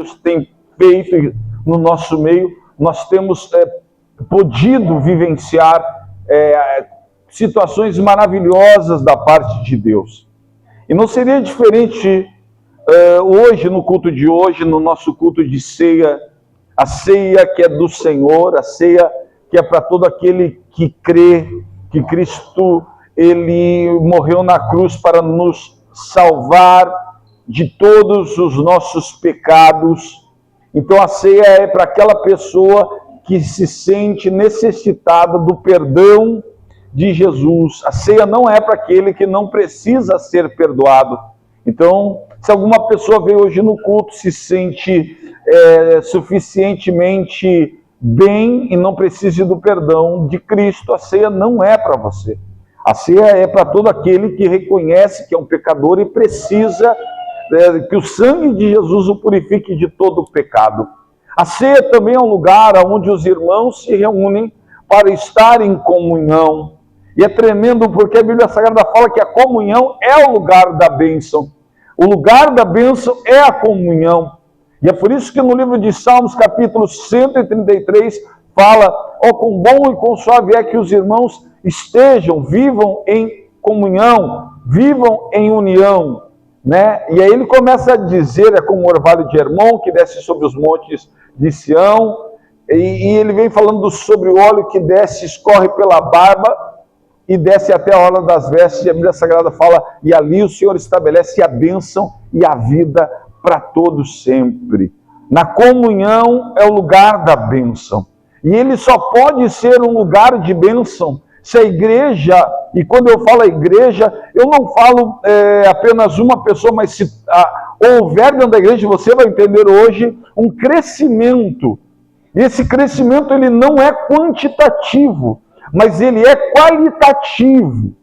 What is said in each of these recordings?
Deus tem feito no nosso meio, nós temos podido vivenciar situações maravilhosas da parte de Deus. E não seria diferente hoje, no culto de hoje, no nosso culto de ceia, a ceia que é do Senhor, a ceia que é para todo aquele que crê que Cristo, Ele morreu na cruz para nos salvar de todos os nossos pecados. Então a ceia é para aquela pessoa que se sente necessitada do perdão de Jesus. A ceia não é para aquele que não precisa ser perdoado. Então, se alguma pessoa veio hoje no culto, se sente suficientemente bem e não precisa do perdão de Cristo, a ceia não é para você. A ceia é para todo aquele que reconhece que é um pecador e precisa que o sangue de Jesus o purifique de todo o pecado. A ceia também é um lugar onde os irmãos se reúnem para estar em comunhão. E é tremendo porque a Bíblia Sagrada fala que a comunhão é o lugar da bênção. O lugar da bênção é a comunhão. E é por isso que no livro de Salmos, capítulo 133, fala: ó, quão bom e quão suave é que os irmãos estejam, vivam em comunhão, vivam em união. Né? E aí ele começa a dizer, é como o orvalho de Hermon, que desce sobre os montes de Sião, e ele vem falando sobre o óleo que desce, escorre pela barba, e desce até a orla das vestes, e a Bíblia Sagrada fala, e ali o Senhor estabelece a bênção e a vida para todos sempre. Na comunhão é o lugar da bênção. E ele só pode ser um lugar de bênção se a igreja, e quando eu falo igreja, eu não falo apenas uma pessoa, mas se houver dentro da igreja, você vai entender hoje, um crescimento. E esse crescimento ele não é quantitativo, mas ele é qualitativo.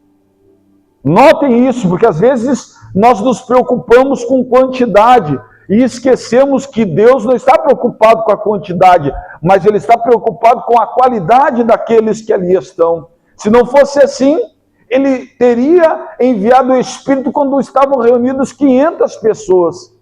Notem isso, porque às vezes nós nos preocupamos com quantidade e esquecemos que Deus não está preocupado com a quantidade, mas Ele está preocupado com a qualidade daqueles que ali estão. Se não fosse assim, Ele teria enviado o Espírito quando estavam reunidas 500 pessoas.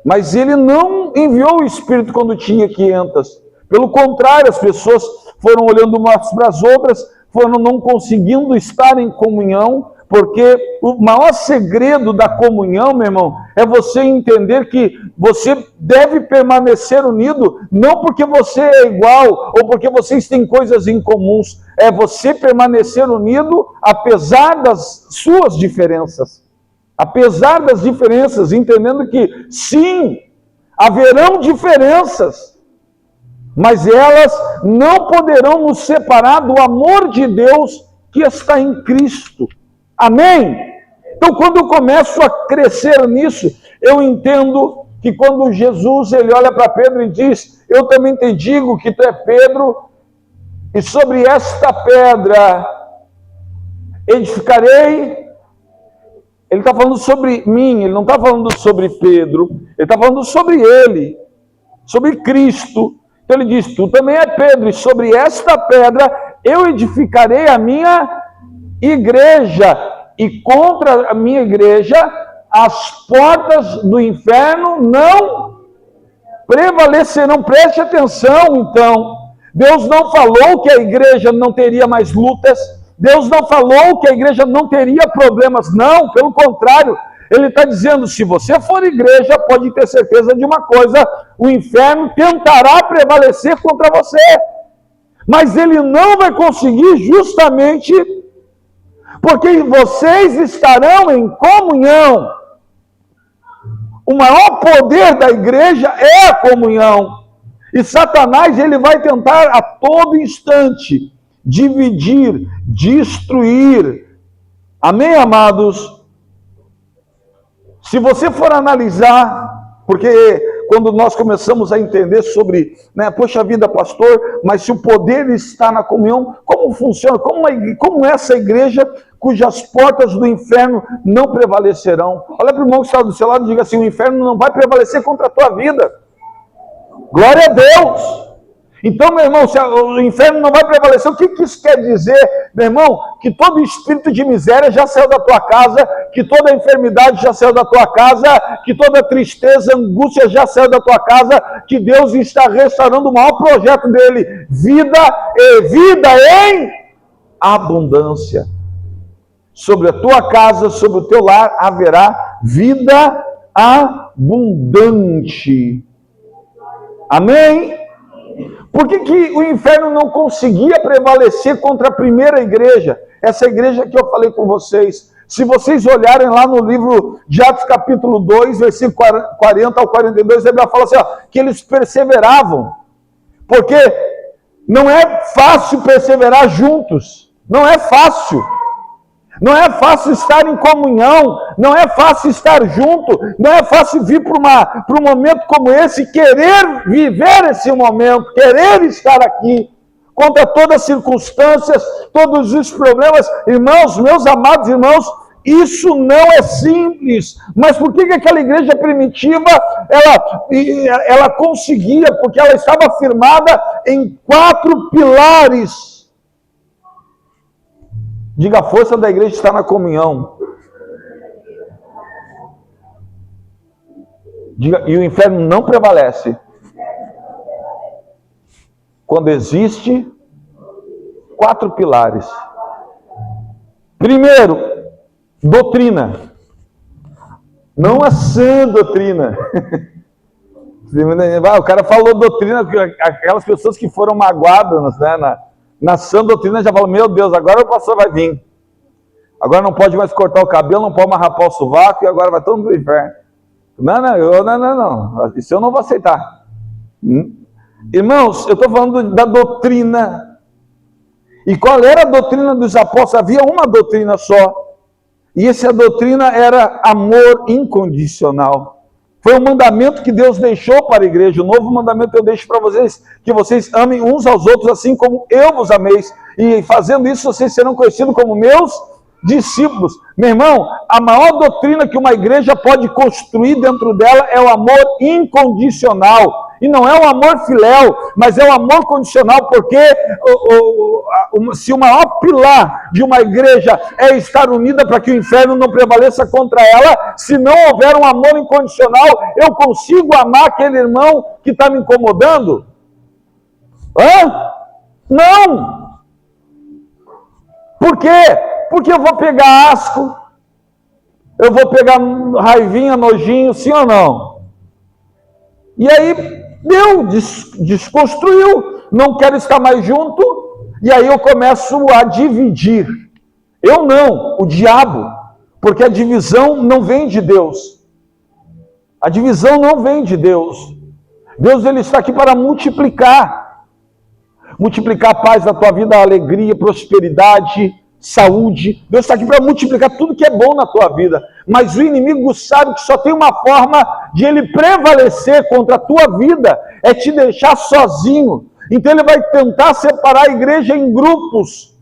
Mas Ele não enviou o Espírito quando tinha 500. Pelo contrário, as pessoas foram olhando umas para as outras, foram não conseguindo estar em comunhão, porque o maior segredo da comunhão, meu irmão, é você entender que você deve permanecer unido, não porque você é igual, ou porque vocês têm coisas em comuns, é você permanecer unido apesar das suas diferenças. Apesar das diferenças, entendendo que, sim, haverão diferenças, mas elas não poderão nos separar do amor de Deus que está em Cristo. Amém? Então, quando eu começo a crescer nisso, eu entendo que quando Jesus ele olha para Pedro e diz, eu também te digo que tu é Pedro, e sobre esta pedra edificarei. Ele está falando sobre mim, ele não está falando sobre Pedro, ele está falando sobre ele, sobre Cristo. Então ele diz, tu também é Pedro, e sobre esta pedra eu edificarei a minha igreja, e contra a minha igreja as portas do inferno não prevalecerão. Preste atenção, então. Deus não falou que a igreja não teria mais lutas, Deus não falou que a igreja não teria problemas, não, pelo contrário, Ele está dizendo, se você for igreja, pode ter certeza de uma coisa, o inferno tentará prevalecer contra você, mas ele não vai conseguir justamente porque vocês estarão em comunhão. O maior poder da igreja é a comunhão. E Satanás ele vai tentar a todo instante dividir, destruir. Amém, amados? Se você for analisar, porque quando nós começamos a entender sobre, poxa vida, pastor, mas se o poder está na comunhão, como funciona? Como essa igreja cujas portas do inferno não prevalecerão? Olha para o irmão que está do seu lado e diga assim, o inferno não vai prevalecer contra a tua vida. Glória a Deus! Então, meu irmão, se o inferno não vai prevalecer, o que isso quer dizer, meu irmão? Que todo espírito de miséria já saiu da tua casa, que toda enfermidade já saiu da tua casa, que toda tristeza, angústia já saiu da tua casa, que Deus está restaurando o maior projeto dele, vida e vida em abundância. Sobre a tua casa, sobre o teu lar, haverá vida abundante. Amém? Por que o inferno não conseguia prevalecer contra a primeira igreja? Essa igreja que eu falei com vocês. Se vocês olharem lá no livro de Atos capítulo 2, versículo 40 ao 42, a Bíblia fala assim, ó, que eles perseveravam. Porque não é fácil perseverar juntos. Não é fácil. Não é fácil estar em comunhão, não é fácil estar junto, não é fácil vir para um momento como esse, querer viver esse momento, querer estar aqui, contra todas as circunstâncias, todos os problemas. Irmãos, meus amados irmãos, isso não é simples. Mas por que aquela igreja primitiva, ela conseguia? Porque ela estava firmada em 4 pilares. Diga, a força da igreja está na comunhão. Diga, e o inferno não prevalece quando existe 4 pilares. Primeiro, doutrina. Não a sã doutrina. O cara falou doutrina, aquelas pessoas que foram magoadas, né, na sã doutrina já falam, meu Deus, agora o pastor vai vir. Agora não pode mais cortar o cabelo, não pode mais rapar o sovaco, e agora vai todo mundo pro inferno. Não. Isso eu não vou aceitar. Irmãos, eu estou falando da doutrina. E qual era a doutrina dos apóstolos? Havia uma doutrina só. E essa doutrina era amor incondicional. Foi um mandamento que Deus deixou para a igreja. O novo mandamento eu deixo para vocês, que vocês amem uns aos outros assim como eu vos amei. E fazendo isso, vocês serão conhecidos como meus discípulos. Meu irmão, a maior doutrina que uma igreja pode construir dentro dela é o amor incondicional. E não é o amor filéu, mas é o amor condicional, porque se o maior pilar de uma igreja é estar unida para que o inferno não prevaleça contra ela, se não houver um amor incondicional, eu consigo amar aquele irmão que está me incomodando? Não! Por quê? Porque eu vou pegar asco, eu vou pegar raivinha, nojinho, sim ou não? E aí, desconstruiu, não quero estar mais junto, e aí eu começo a dividir. Eu não, o diabo, porque a divisão não vem de Deus. A divisão não vem de Deus. Deus, ele está aqui para multiplicar. Multiplicar a paz na tua vida, a alegria, prosperidade, saúde. Deus está aqui para multiplicar tudo que é bom na tua vida. Mas o inimigo sabe que só tem uma forma de ele prevalecer contra a tua vida, é te deixar sozinho. Então ele vai tentar separar a igreja em grupos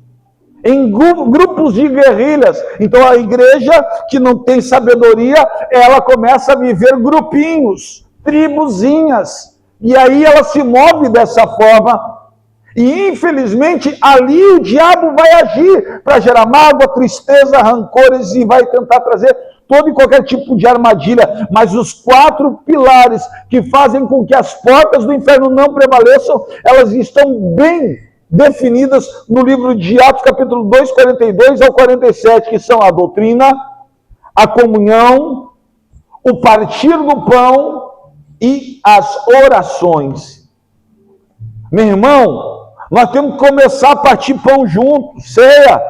de guerrilhas. Então a igreja que não tem sabedoria, ela começa a viver grupinhos, tribuzinhas. E aí ela se move dessa forma. E infelizmente ali o diabo vai agir para gerar mágoa, tristeza, rancores e vai tentar trazer todo e qualquer tipo de armadilha. Mas os 4 pilares que fazem com que as portas do inferno não prevaleçam, elas estão bem definidas no livro de Atos capítulo 2, 42 ao 47, que são a doutrina, a comunhão, o partir do pão e as orações. Meu irmão, nós temos que começar a partir pão junto, ceia.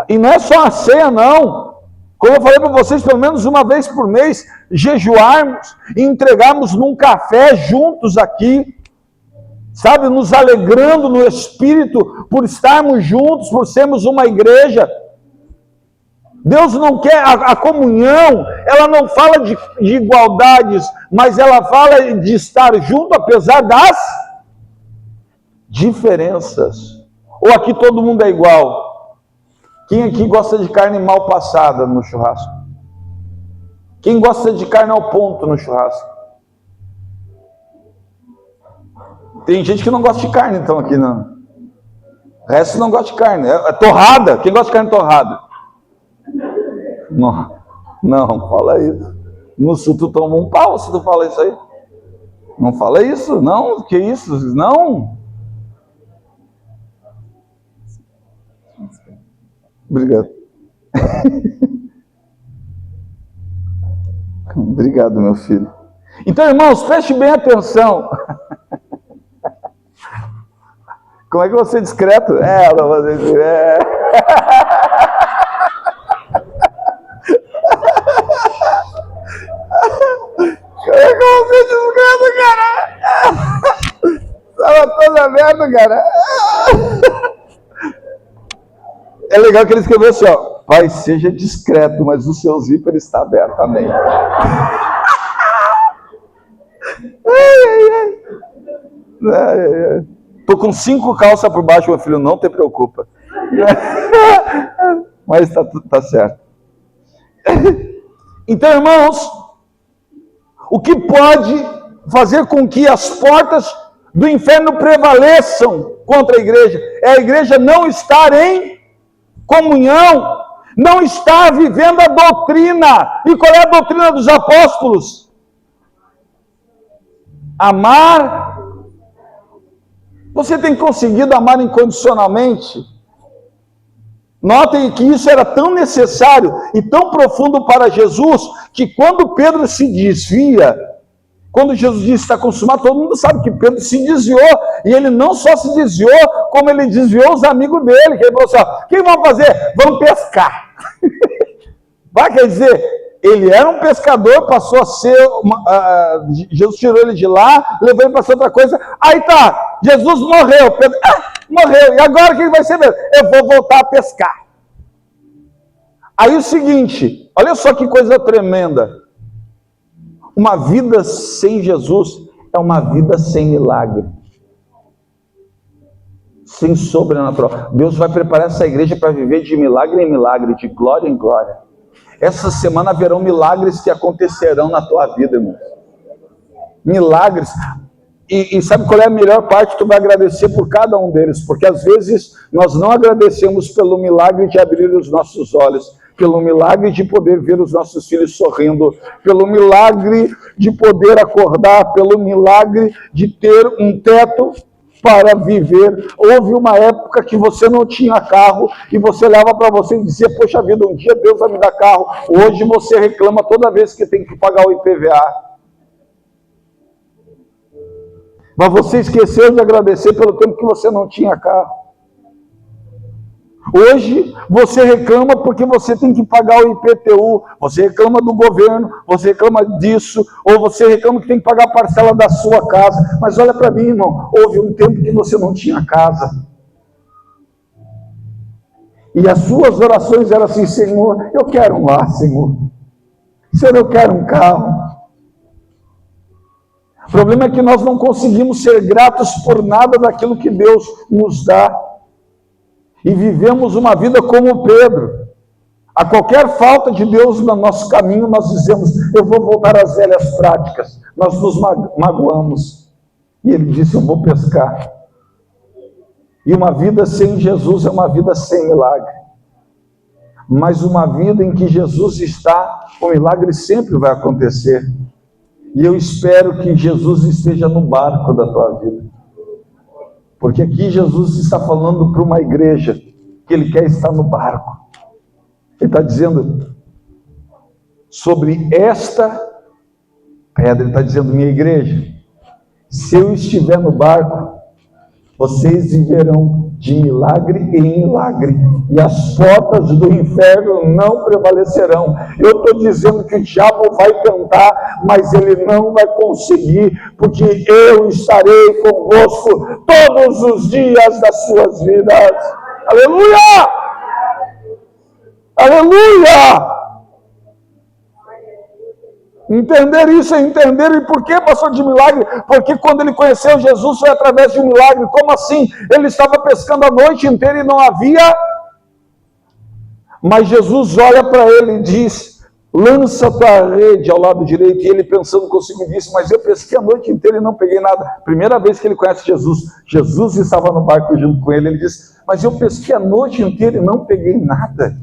E não é só a ceia, não. Como eu falei para vocês, pelo menos uma vez por mês, jejuarmos e entregarmos num café juntos aqui. Sabe, nos alegrando no Espírito por estarmos juntos, por sermos uma igreja. Deus não quer, a comunhão, ela não fala de igualdades, mas ela fala de estar junto apesar das diferenças. Ou aqui todo mundo é igual? Quem aqui gosta de carne mal passada no churrasco? Quem gosta de carne ao ponto no churrasco? Tem gente que não gosta de carne, então, aqui não. O resto não gosta de carne. É torrada. Quem gosta de carne torrada? Não, não fala isso. No sul tu toma um pau se tu fala isso aí. Não fala isso, não. Que isso? Não. Obrigado. Obrigado, meu filho. Então, irmãos, preste bem atenção. Como é que você é discreto? Não vou dizer. Como é que você é discreto, cara? Tava toda aberta, cara. É legal que ele escreveu assim, ó. Pai, seja discreto, mas o seu zíper está aberto. Amém. Tô com 5 calças por baixo, meu filho, não te preocupa. Mas tá certo. Então, irmãos, o que pode fazer com que as portas do inferno prevaleçam contra a igreja é a igreja não estar em comunhão, não estar vivendo a doutrina. E qual é a doutrina dos apóstolos? Amar. Você tem conseguido amar incondicionalmente? Notem que isso era tão necessário e tão profundo para Jesus, que quando Pedro se desvia, quando Jesus disse está consumado, todo mundo sabe que Pedro se desviou, e ele não só se desviou, como ele desviou os amigos dele, que ele falou assim, ó, o que vamos fazer? Vamos pescar. Vai, quer dizer, ele era um pescador, passou a ser, Jesus tirou ele de lá, levou ele para ser outra coisa, aí tá, Jesus morreu, Pedro, morreu, e agora o que vai ser mesmo? Eu vou voltar a pescar. Aí o seguinte, olha só que coisa tremenda, uma vida sem Jesus é uma vida sem milagre, sem sobrenatural. Deus vai preparar essa igreja para viver de milagre em milagre, de glória em glória. Essa semana haverão milagres que acontecerão na tua vida, irmão. Milagres. E sabe qual é a melhor parte? Tu vai agradecer por cada um deles, porque às vezes nós não agradecemos pelo milagre de abrir os nossos olhos, pelo milagre de poder ver os nossos filhos sorrindo, pelo milagre de poder acordar, pelo milagre de ter um teto para viver. Houve uma época que você não tinha carro e você olhava para você e dizia, poxa vida, um dia Deus vai me dar carro. Hoje você reclama toda vez que tem que pagar o IPVA. Mas você esqueceu de agradecer pelo tempo que você não tinha carro. Hoje você reclama porque você tem que pagar o IPTU, você reclama do governo, você reclama disso, ou você reclama que tem que pagar a parcela da sua casa. Mas olha para mim, irmão, houve um tempo que você não tinha casa. E as suas orações eram assim, Senhor, eu quero um lar, Senhor. Senhor, eu quero um carro. O problema é que nós não conseguimos ser gratos por nada daquilo que Deus nos dá. E vivemos uma vida como Pedro. A qualquer falta de Deus no nosso caminho, nós dizemos, eu vou voltar às velhas práticas. Nós nos magoamos. E ele disse, eu vou pescar. E uma vida sem Jesus é uma vida sem milagre. Mas uma vida em que Jesus está, o milagre sempre vai acontecer. E eu espero que Jesus esteja no barco da tua vida. Porque aqui Jesus está falando para uma igreja que ele quer estar no barco. Ele está dizendo sobre esta pedra, ele está dizendo, minha igreja, se eu estiver no barco, vocês viverão de milagre em milagre, e as portas do inferno não prevalecerão. Eu estou dizendo que o diabo vai tentar, mas ele não vai conseguir, porque eu estarei convosco todos os dias das suas vidas. Aleluia! Aleluia! Entender isso é entender. E por que, pastor, de milagre? Porque quando ele conheceu Jesus foi através de um milagre. Como assim? Ele estava pescando a noite inteira e não havia. Mas Jesus olha para ele e diz, lança a tua rede ao lado direito. E ele pensando consigo disse, mas eu pesquei a noite inteira e não peguei nada. Primeira vez que ele conhece Jesus, Jesus estava no barco junto com ele, ele disse, mas eu pesquei a noite inteira e não peguei nada.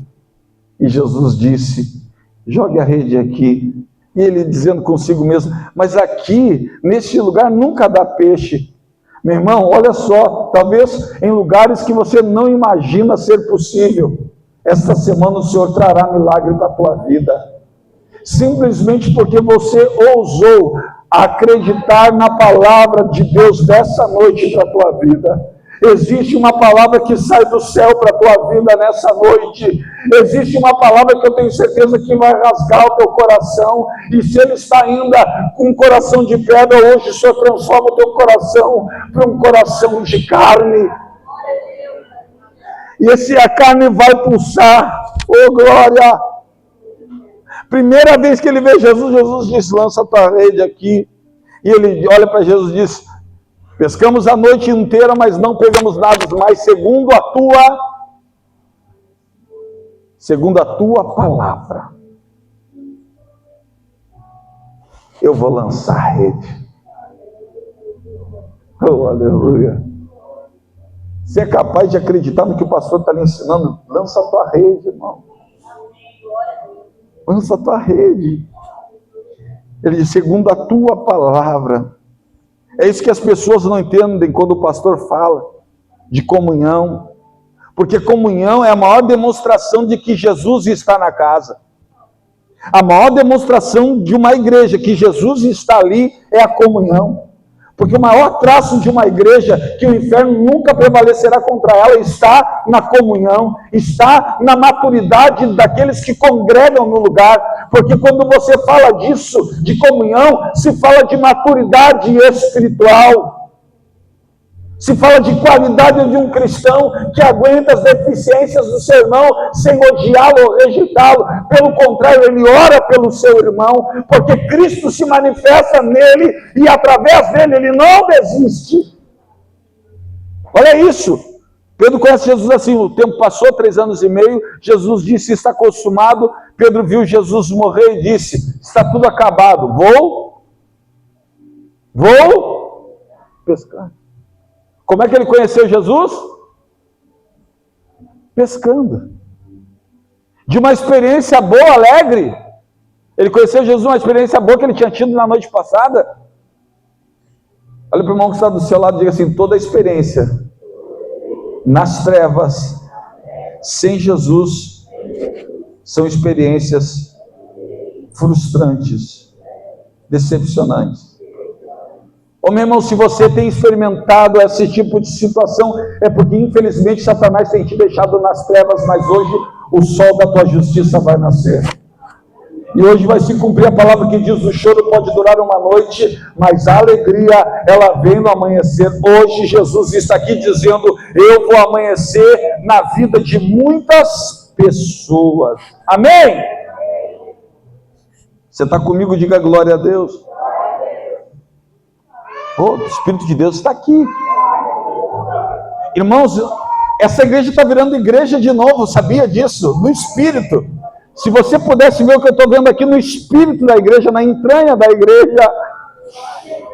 E Jesus disse, jogue a rede aqui. E ele dizendo consigo mesmo, mas aqui, neste lugar, nunca dá peixe. Meu irmão, olha só, talvez em lugares que você não imagina ser possível, esta semana o Senhor trará milagre para a tua vida. Simplesmente porque você ousou acreditar na palavra de Deus dessa noite para a tua vida. Existe uma palavra que sai do céu para a tua vida nessa noite. Existe uma palavra que eu tenho certeza que vai rasgar o teu coração. E se ele está ainda com um coração de pedra, hoje o Senhor transforma o teu coração para um coração de carne. E a carne vai pulsar. Oh, glória! Primeira vez que ele vê Jesus, Jesus diz, lança a tua rede aqui. E ele olha para Jesus e diz, pescamos a noite inteira, mas não pegamos nada, mas segundo a tua palavra, eu vou lançar a rede. Oh, aleluia. Você é capaz de acreditar no que o pastor está lhe ensinando? Lança a tua rede, irmão. Lança a tua rede. Ele diz, segundo a tua palavra. É isso que as pessoas não entendem quando o pastor fala de comunhão. Porque comunhão é a maior demonstração de que Jesus está na casa. A maior demonstração de uma igreja que Jesus está ali é a comunhão. Porque o maior traço de uma igreja que o inferno nunca prevalecerá contra ela está na comunhão, está na maturidade daqueles que congregam no lugar. Porque quando você fala disso, de comunhão, se fala de maturidade espiritual. Se fala de qualidade de um cristão que aguenta as deficiências do seu irmão sem odiá-lo ou rejeitá-lo. Pelo contrário, ele ora pelo seu irmão, porque Cristo se manifesta nele e através dele ele não desiste. Olha isso. Pedro conhece Jesus assim, o tempo passou, 3 anos e meio, Jesus disse, está consumado. Pedro viu Jesus morrer e disse, está tudo acabado, vou pescar. Como é que ele conheceu Jesus? Pescando. De uma experiência boa, alegre. Ele conheceu Jesus, uma experiência boa que ele tinha tido na noite passada. Olha para o irmão que está do seu lado e diga assim, toda experiência nas trevas, sem Jesus, são experiências frustrantes, decepcionantes. Ô meu irmão, se você tem experimentado esse tipo de situação, é porque infelizmente Satanás tem te deixado nas trevas, mas hoje o sol da tua justiça vai nascer. E hoje vai se cumprir a palavra que diz, o choro pode durar uma noite, mas a alegria, ela vem no amanhecer. Hoje Jesus está aqui dizendo, eu vou amanhecer na vida de muitas pessoas. Amém? Você está comigo? Diga glória a Deus. Oh, o Espírito de Deus está aqui. Irmãos, essa igreja está virando igreja de novo, sabia disso? No Espírito. Se você pudesse ver o que eu estou vendo aqui no Espírito da igreja, na entranha da igreja,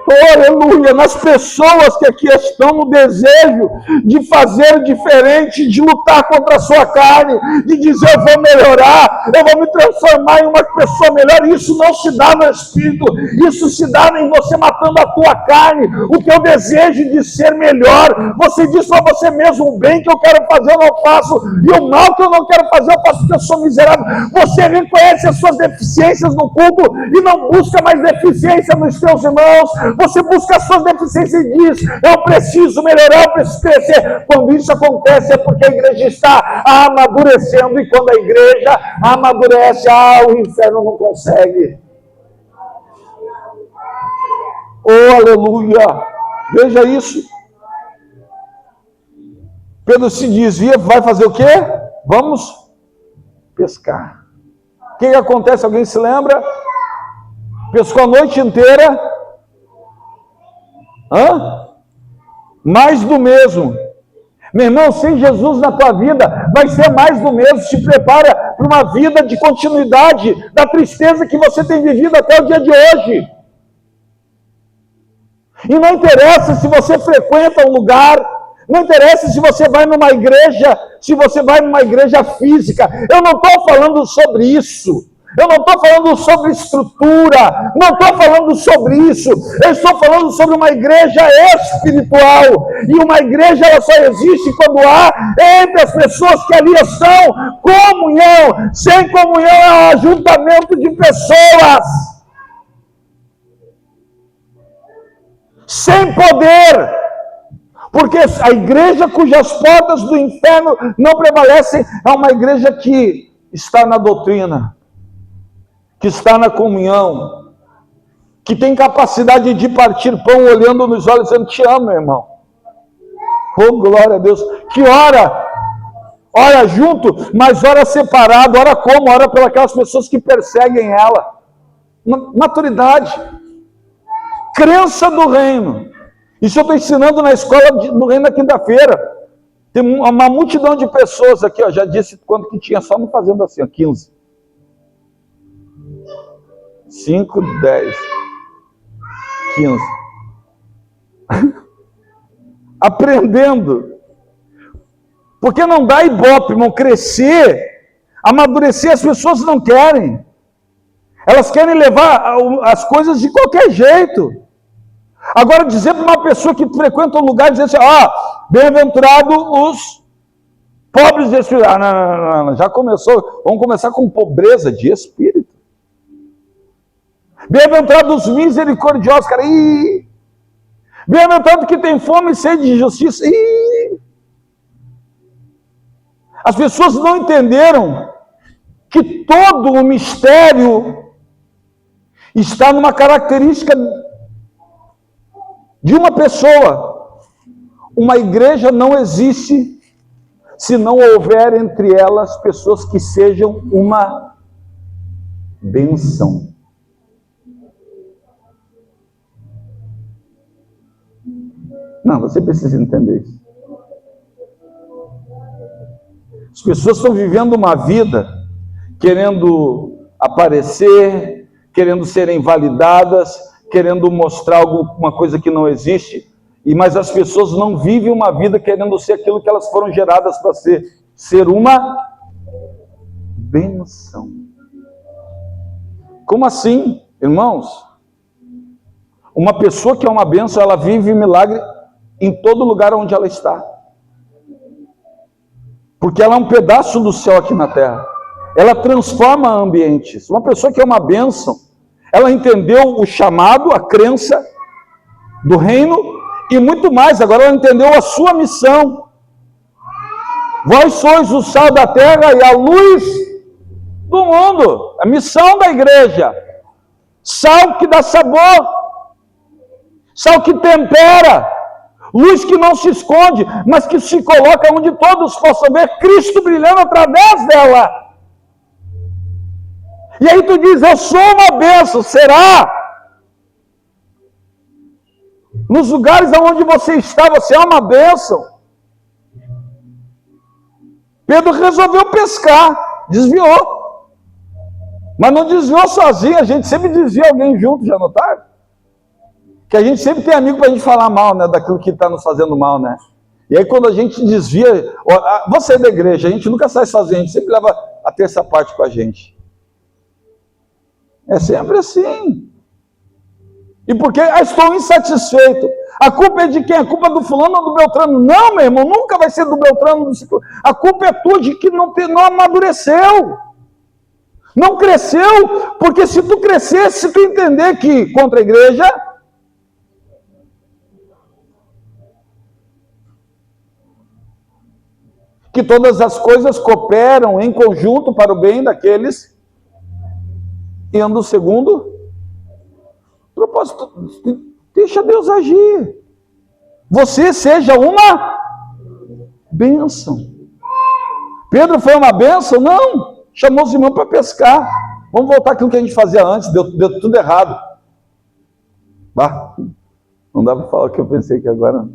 oh, aleluia, nas pessoas que aqui estão no desejo de fazer diferente, de lutar contra a sua carne, de dizer eu vou melhorar, eu vou me transformar em uma pessoa melhor. Isso não se dá no Espírito, isso se dá em você matando a tua carne, o teu desejo de ser melhor. Você diz para você mesmo, o bem que eu quero fazer eu não faço, e o mal que eu não quero fazer eu faço porque eu sou miserável. Você reconhece as suas deficiências no culto e não busca mais deficiência nos teus irmãos. Você busca as suas deficiências e diz, eu preciso melhorar, eu preciso crescer. Quando isso acontece é porque a igreja está amadurecendo, e quando a igreja amadurece, o inferno não consegue. Oh, aleluia! Veja isso. Pedro se desvia, vai fazer o quê? Vamos pescar. O que acontece? Alguém se lembra? Pescou a noite inteira. Mais do mesmo. Meu irmão, sem Jesus na tua vida, vai ser mais do mesmo. Te prepara para uma vida de continuidade da tristeza que você tem vivido até o dia de hoje. E não interessa se você frequenta um lugar, não interessa se você vai numa igreja, se você vai numa igreja física. Eu não estou falando sobre isso. Eu não estou falando sobre estrutura, não estou falando sobre isso. Eu estou falando sobre uma igreja espiritual. E uma igreja ela só existe quando há entre as pessoas que ali estão comunhão. Sem comunhão é um ajuntamento de pessoas. Sem poder. Porque a igreja cujas portas do inferno não prevalecem é uma igreja que está na doutrina, que está na comunhão, que tem capacidade de partir pão olhando nos olhos dizendo, te amo, meu irmão. Oh, glória a Deus. Que ora junto, mas ora separado, ora como? Ora pelas pessoas que perseguem ela. Maturidade. Crença do reino. Isso eu estou ensinando na escola do reino na quinta-feira. Tem uma multidão de pessoas aqui, ó, já disse quanto que tinha, só me fazendo assim, ó, 15. 5, 10, 15. Aprendendo. Porque não dá ibope, irmão, crescer, amadurecer, as pessoas não querem. Elas querem levar as coisas de qualquer jeito. Agora, dizer para uma pessoa que frequenta um lugar, dizer assim, bem-aventurado os pobres de espírito. Não, já começou, vamos começar com pobreza de espírito. Bem-aventurado os misericordiosos, cara. Bem-aventurado que tem fome e sede de justiça. As pessoas não entenderam que todo o mistério está numa característica de uma pessoa. Uma igreja não existe se não houver entre elas pessoas que sejam uma bênção. Não, você precisa entender isso. As pessoas estão vivendo uma vida querendo aparecer, querendo serem validadas, querendo mostrar alguma coisa que não existe, mas as pessoas não vivem uma vida querendo ser aquilo que elas foram geradas para ser uma bênção. Como assim, irmãos? Uma pessoa que é uma bênção, ela vive milagre em todo lugar onde ela está. Porque ela é um pedaço do céu aqui na terra. Ela transforma ambientes. Uma pessoa que é uma bênção, ela entendeu o chamado, a crença do reino e muito mais. Agora ela entendeu a sua missão. Vós sois o sal da terra e a luz do mundo. A missão da igreja. Sal que dá sabor. Sal que tempera. Luz que não se esconde, mas que se coloca onde todos possam ver Cristo brilhando através dela. E aí tu diz, eu sou uma bênção, será? Nos lugares onde você está, você é uma bênção. Pedro resolveu pescar, desviou. Mas não desviou sozinho, a gente sempre desvia alguém junto, já notaram? Que a gente sempre tem amigo para a gente falar mal, né, daquilo que está nos fazendo mal, né? E aí quando a gente desvia, você é da igreja, a gente nunca sai sozinho, a gente sempre leva a terça parte com a gente. É sempre assim. E porque estou insatisfeito. A culpa é de quem? A culpa é do fulano ou do Beltrano? Não, meu irmão, nunca vai ser do Beltrano, do ciclo. A culpa é tua de que não amadureceu. Não cresceu, porque se tu crescesse, se tu entender que contra a igreja, que todas as coisas cooperam em conjunto para o bem daqueles que andam segundo o propósito. Deixa Deus agir. Você seja uma bênção. Pedro foi uma bênção? Não. Chamou os irmãos para pescar. Vamos voltar àquilo que a gente fazia antes. Deu tudo errado. Não dá para falar o que eu pensei que agora.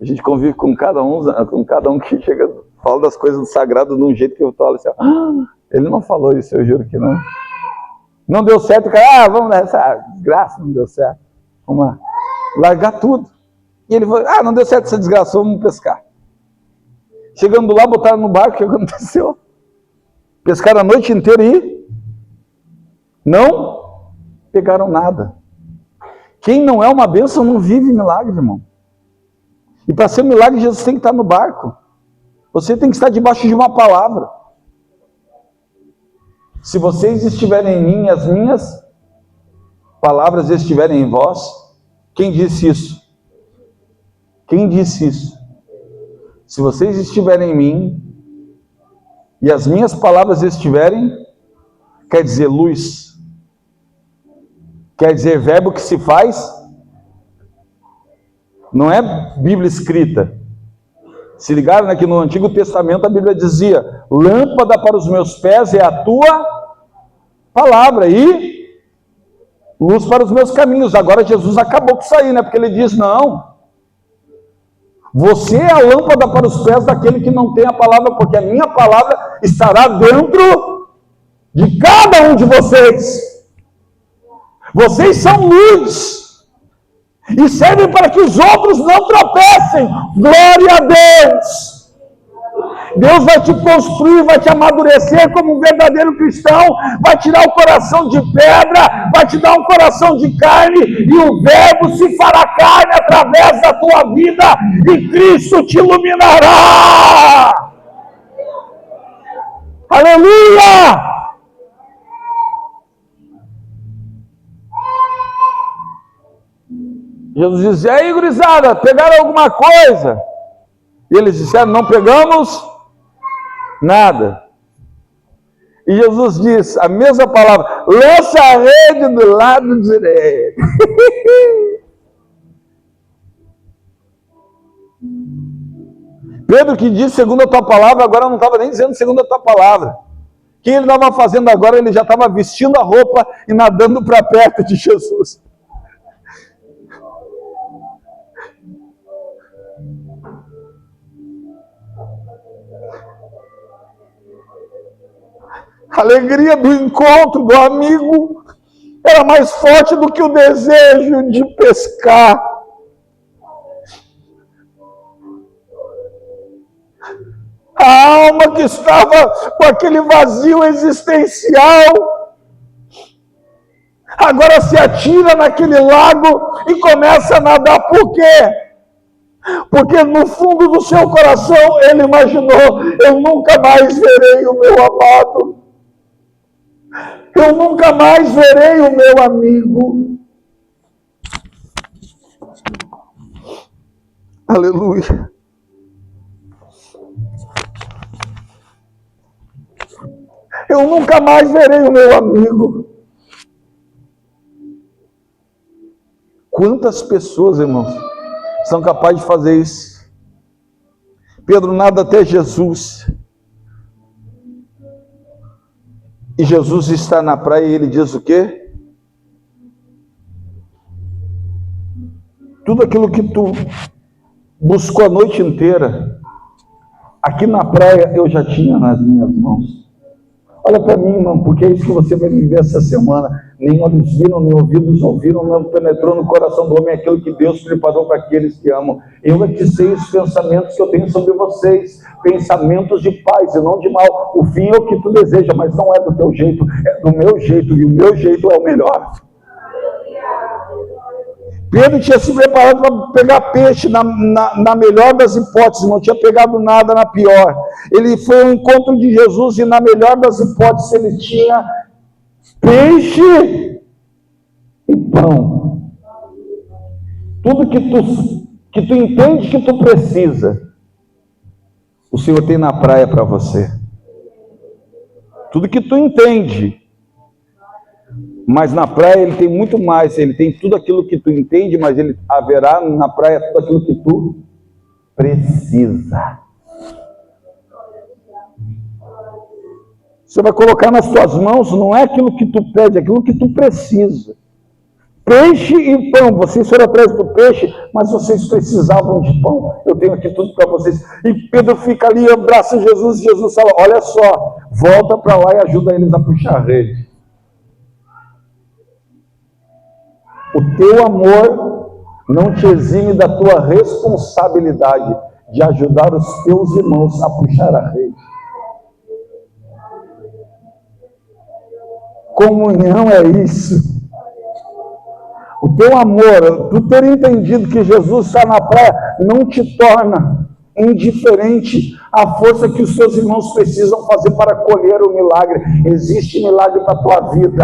A gente convive com cada um que chega, fala das coisas do sagrado de um jeito que eu falo assim, ele não falou isso, eu juro que não. Não deu certo, cara, vamos nessa desgraça, não deu certo. Vamos lá, largar tudo. E ele falou, não deu certo essa desgraça, vamos pescar. Chegando lá, botaram no barco, o que aconteceu? Pescaram a noite inteira e não pegaram nada. Quem não é uma bênção não vive milagre, irmão. E para ser um milagre, Jesus tem que estar no barco. Você tem que estar debaixo de uma palavra. Se vocês estiverem em mim e as minhas palavras estiverem em vós, quem disse isso? Quem disse isso? Se vocês estiverem em mim e as minhas palavras estiverem, quer dizer luz, quer dizer verbo que se faz, não é Bíblia escrita. Se ligaram, né, que no Antigo Testamento a Bíblia dizia, lâmpada para os meus pés é a tua palavra e luz para os meus caminhos. Agora Jesus acabou com isso aí, né, porque ele diz, não, você é a lâmpada para os pés daquele que não tem a palavra, porque a minha palavra estará dentro de cada um de vocês. Vocês são luz e servem para que os outros não tropecem. Glória a Deus! Deus vai te construir, vai te amadurecer como um verdadeiro cristão, vai tirar o coração de pedra, vai te dar um coração de carne, e o verbo se fará carne através da tua vida, e Cristo te iluminará. Aleluia! Jesus disse, e aí, gurizada, pegaram alguma coisa? E eles disseram, não pegamos nada. E Jesus disse a mesma palavra, lança a rede do lado direito. Pedro que disse segundo a tua palavra, agora não estava nem dizendo segundo a tua palavra. O que ele estava fazendo agora? Ele já estava vestindo a roupa e nadando para perto de Jesus. A alegria do encontro do amigo era mais forte do que o desejo de pescar. A alma que estava com aquele vazio existencial, agora se atira naquele lago e começa a nadar. Por quê? Porque no fundo do seu coração ele imaginou, eu nunca mais verei o meu amado. Eu nunca mais verei o meu amigo. Aleluia. Eu nunca mais verei o meu amigo. Quantas pessoas, irmãos, são capazes de fazer isso? Pedro nada até Jesus. E Jesus está na praia e ele diz o quê? Tudo aquilo que tu buscou a noite inteira, aqui na praia eu já tinha nas minhas mãos. Olha para mim, irmão, porque é isso que você vai viver essa semana. Nem olhos viram, nem ouvidos ouviram, não penetrou no coração do homem aquilo que Deus preparou para aqueles que amam. Eu te sei os pensamentos que eu tenho sobre vocês, pensamentos de paz e não de mal. O fim é o que tu deseja, mas não é do teu jeito, é do meu jeito, e o meu jeito é o melhor. Pedro tinha se preparado para pegar peixe na melhor das hipóteses, não tinha pegado nada na pior. Ele foi ao encontro de Jesus e na melhor das hipóteses ele tinha peixe e pão. Tudo que tu entende que tu precisa, o Senhor tem na praia para você. Tudo que tu entende. Mas na praia ele tem muito mais, ele tem tudo aquilo que tu entende, mas ele haverá na praia tudo aquilo que tu precisa. Você vai colocar nas tuas mãos, não é aquilo que tu pede, é aquilo que tu precisa. Peixe e pão, vocês foram atrás do peixe, mas vocês precisavam de pão. Eu tenho aqui tudo para vocês. E Pedro fica ali, abraça Jesus, e Jesus fala, olha só, volta para lá e ajuda eles a puxar a rede. O teu amor não te exime da tua responsabilidade de ajudar os teus irmãos a puxar a rede. Comunhão é isso. O teu amor, tu ter entendido que Jesus está na praia, não te torna indiferente à força que os seus irmãos precisam fazer para colher o milagre. Existe milagre para a tua vida,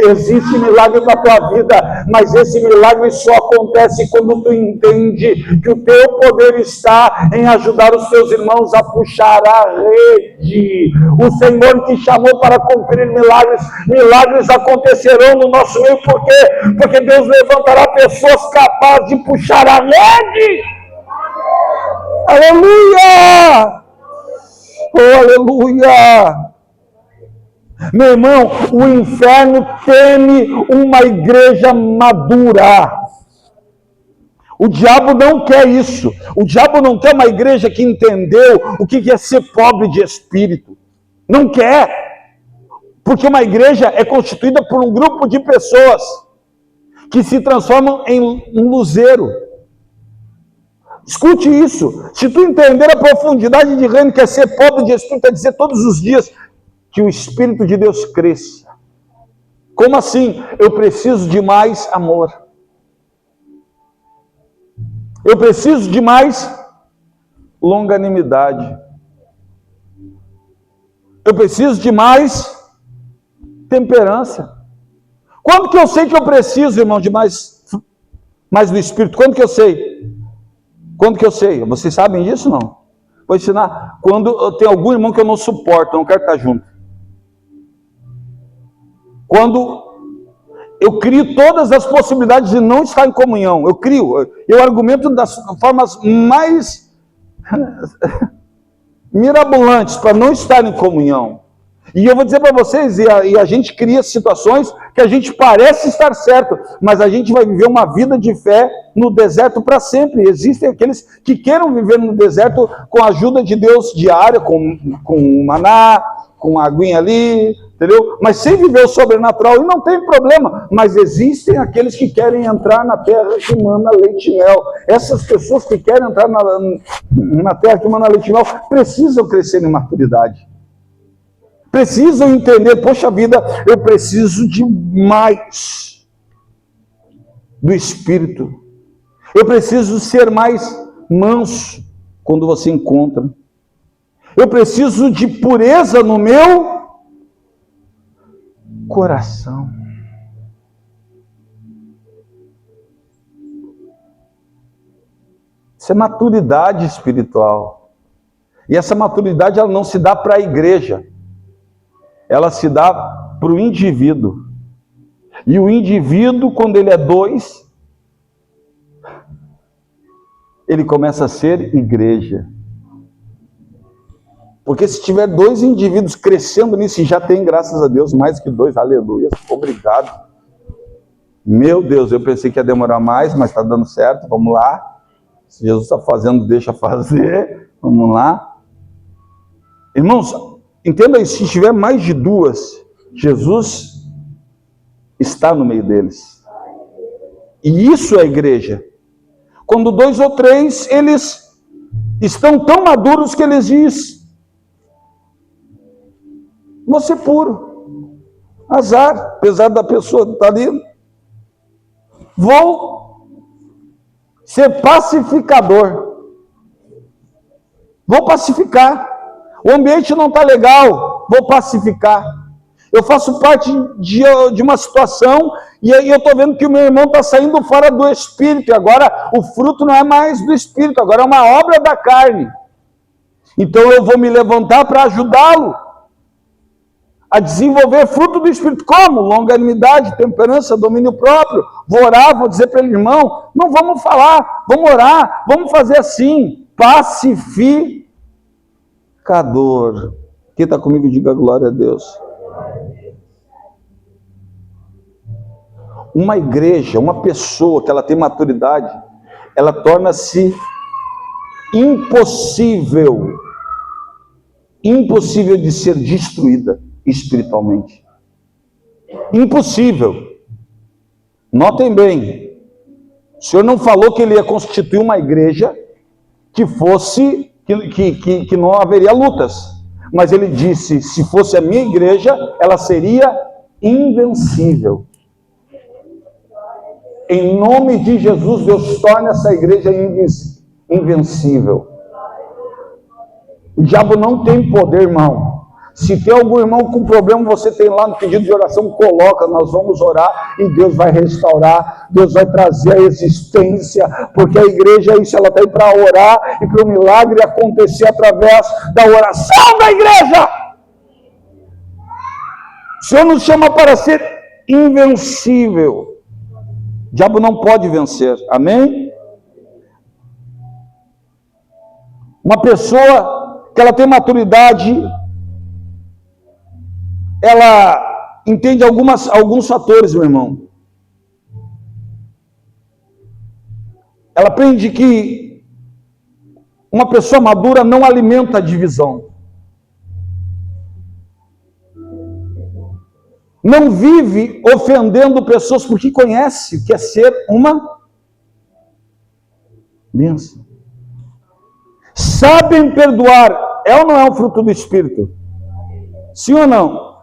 existe milagre para a tua vida, mas esse milagre só acontece quando tu entende que o teu poder está em ajudar os teus irmãos a puxar a rede. O Senhor te chamou para cumprir milagres, milagres acontecerão no nosso meio, por quê? Porque Deus levantará pessoas capazes de puxar a rede. Aleluia! Oh, aleluia! Meu irmão, o inferno teme uma igreja madura. O diabo não quer isso. O diabo não quer uma igreja que entendeu o que é ser pobre de espírito. Não quer. Porque uma igreja é constituída por um grupo de pessoas que se transformam em um luzeiro. Escute isso. Se tu entender a profundidade de reino que é ser pobre de espírito, é dizer todos os dias que o Espírito de Deus cresça. Como assim? Eu preciso de mais amor. Eu preciso de mais longanimidade. Eu preciso de mais temperança. Quando que eu sei que eu preciso, irmão, de mais do Espírito? Quando que eu sei? Quando que eu sei? Vocês sabem disso, não? Vou ensinar. Quando tem algum irmão que eu não suporto, eu não quero estar junto. Quando eu crio todas as possibilidades de não estar em comunhão. Eu argumento das formas mais mirabolantes para não estar em comunhão. E eu vou dizer para vocês, e a gente cria situações que a gente parece estar certo, mas a gente vai viver uma vida de fé no deserto para sempre. Existem aqueles que queiram viver no deserto com a ajuda de Deus diária, com maná, com a aguinha ali, entendeu? Mas sem viver o sobrenatural, e não tem problema. Mas existem aqueles que querem entrar na terra que mana leite e mel. Essas pessoas que querem entrar na terra que mana leite e mel precisam crescer em maturidade. Precisam entender, poxa vida, eu preciso de mais do Espírito. Eu preciso ser mais manso quando você encontra. Eu preciso de pureza no meu coração. Isso é maturidade espiritual. E essa maturidade ela não se dá para a igreja. Ela se dá para o indivíduo. E o indivíduo, quando ele é dois, ele começa a ser igreja. Porque se tiver dois indivíduos crescendo nisso, e já tem, graças a Deus, mais que dois, aleluia, obrigado. Meu Deus, eu pensei que ia demorar mais, mas está dando certo, vamos lá. Se Jesus está fazendo, deixa fazer, vamos lá. Irmãos, entenda isso, se tiver mais de duas, Jesus está no meio deles. E isso é a igreja. Quando dois ou três, eles estão tão maduros que eles dizem, vou ser puro, azar, apesar da pessoa estar ali, vou ser pacificador, vou pacificar, o ambiente não está legal, vou pacificar, eu faço parte de uma situação, e aí eu estou vendo que o meu irmão está saindo fora do Espírito, e agora o fruto não é mais do Espírito, agora é uma obra da carne, então eu vou me levantar para ajudá-lo a desenvolver fruto do Espírito. Como? Longanimidade, temperança, domínio próprio. Vou orar, vou dizer para ele, irmão, não vamos falar, vamos orar, vamos fazer assim, pacificador. Quem está comigo, diga glória a Deus. Uma igreja, uma pessoa que ela tem maturidade, ela torna-se impossível de ser destruída espiritualmente. Impossível. Notem bem, o Senhor não falou que Ele ia constituir uma igreja que fosse, que não haveria lutas. Mas Ele disse, se fosse a minha igreja, ela seria invencível. Em nome de Jesus, Deus torna essa igreja invencível. O diabo não tem poder, irmão. Se tem algum irmão com problema, você tem lá no pedido de oração, coloca, nós vamos orar e Deus vai restaurar, Deus vai trazer a existência, porque a igreja é isso, ela está aí para orar e para o milagre acontecer através da oração da igreja. O Senhor nos chama para ser invencível. O diabo não pode vencer, amém? Uma pessoa que ela tem maturidade, ela entende alguns fatores, meu irmão. Ela aprende que uma pessoa madura não alimenta a divisão. Não vive ofendendo pessoas porque conhece o que é ser uma bênção. Sabem perdoar, é ou não é um fruto do Espírito? Sim ou não?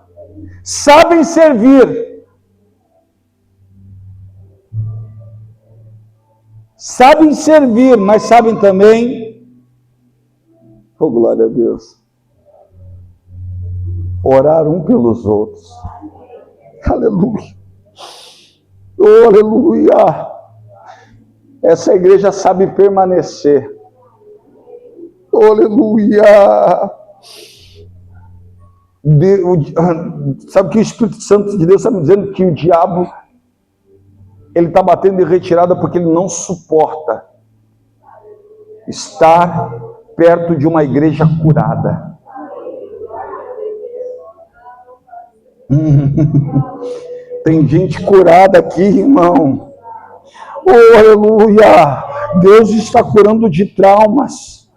Sabem servir. Sabem servir, mas sabem também, oh glória a Deus, orar um pelos outros. Aleluia. Oh, aleluia. Essa igreja sabe permanecer. Oh, aleluia. Sabe que o Espírito Santo de Deus está me dizendo que o diabo, ele está batendo em retirada porque ele não suporta estar perto de uma igreja curada. Tem gente curada aqui, irmão. Oh, aleluia. Deus está curando de traumas.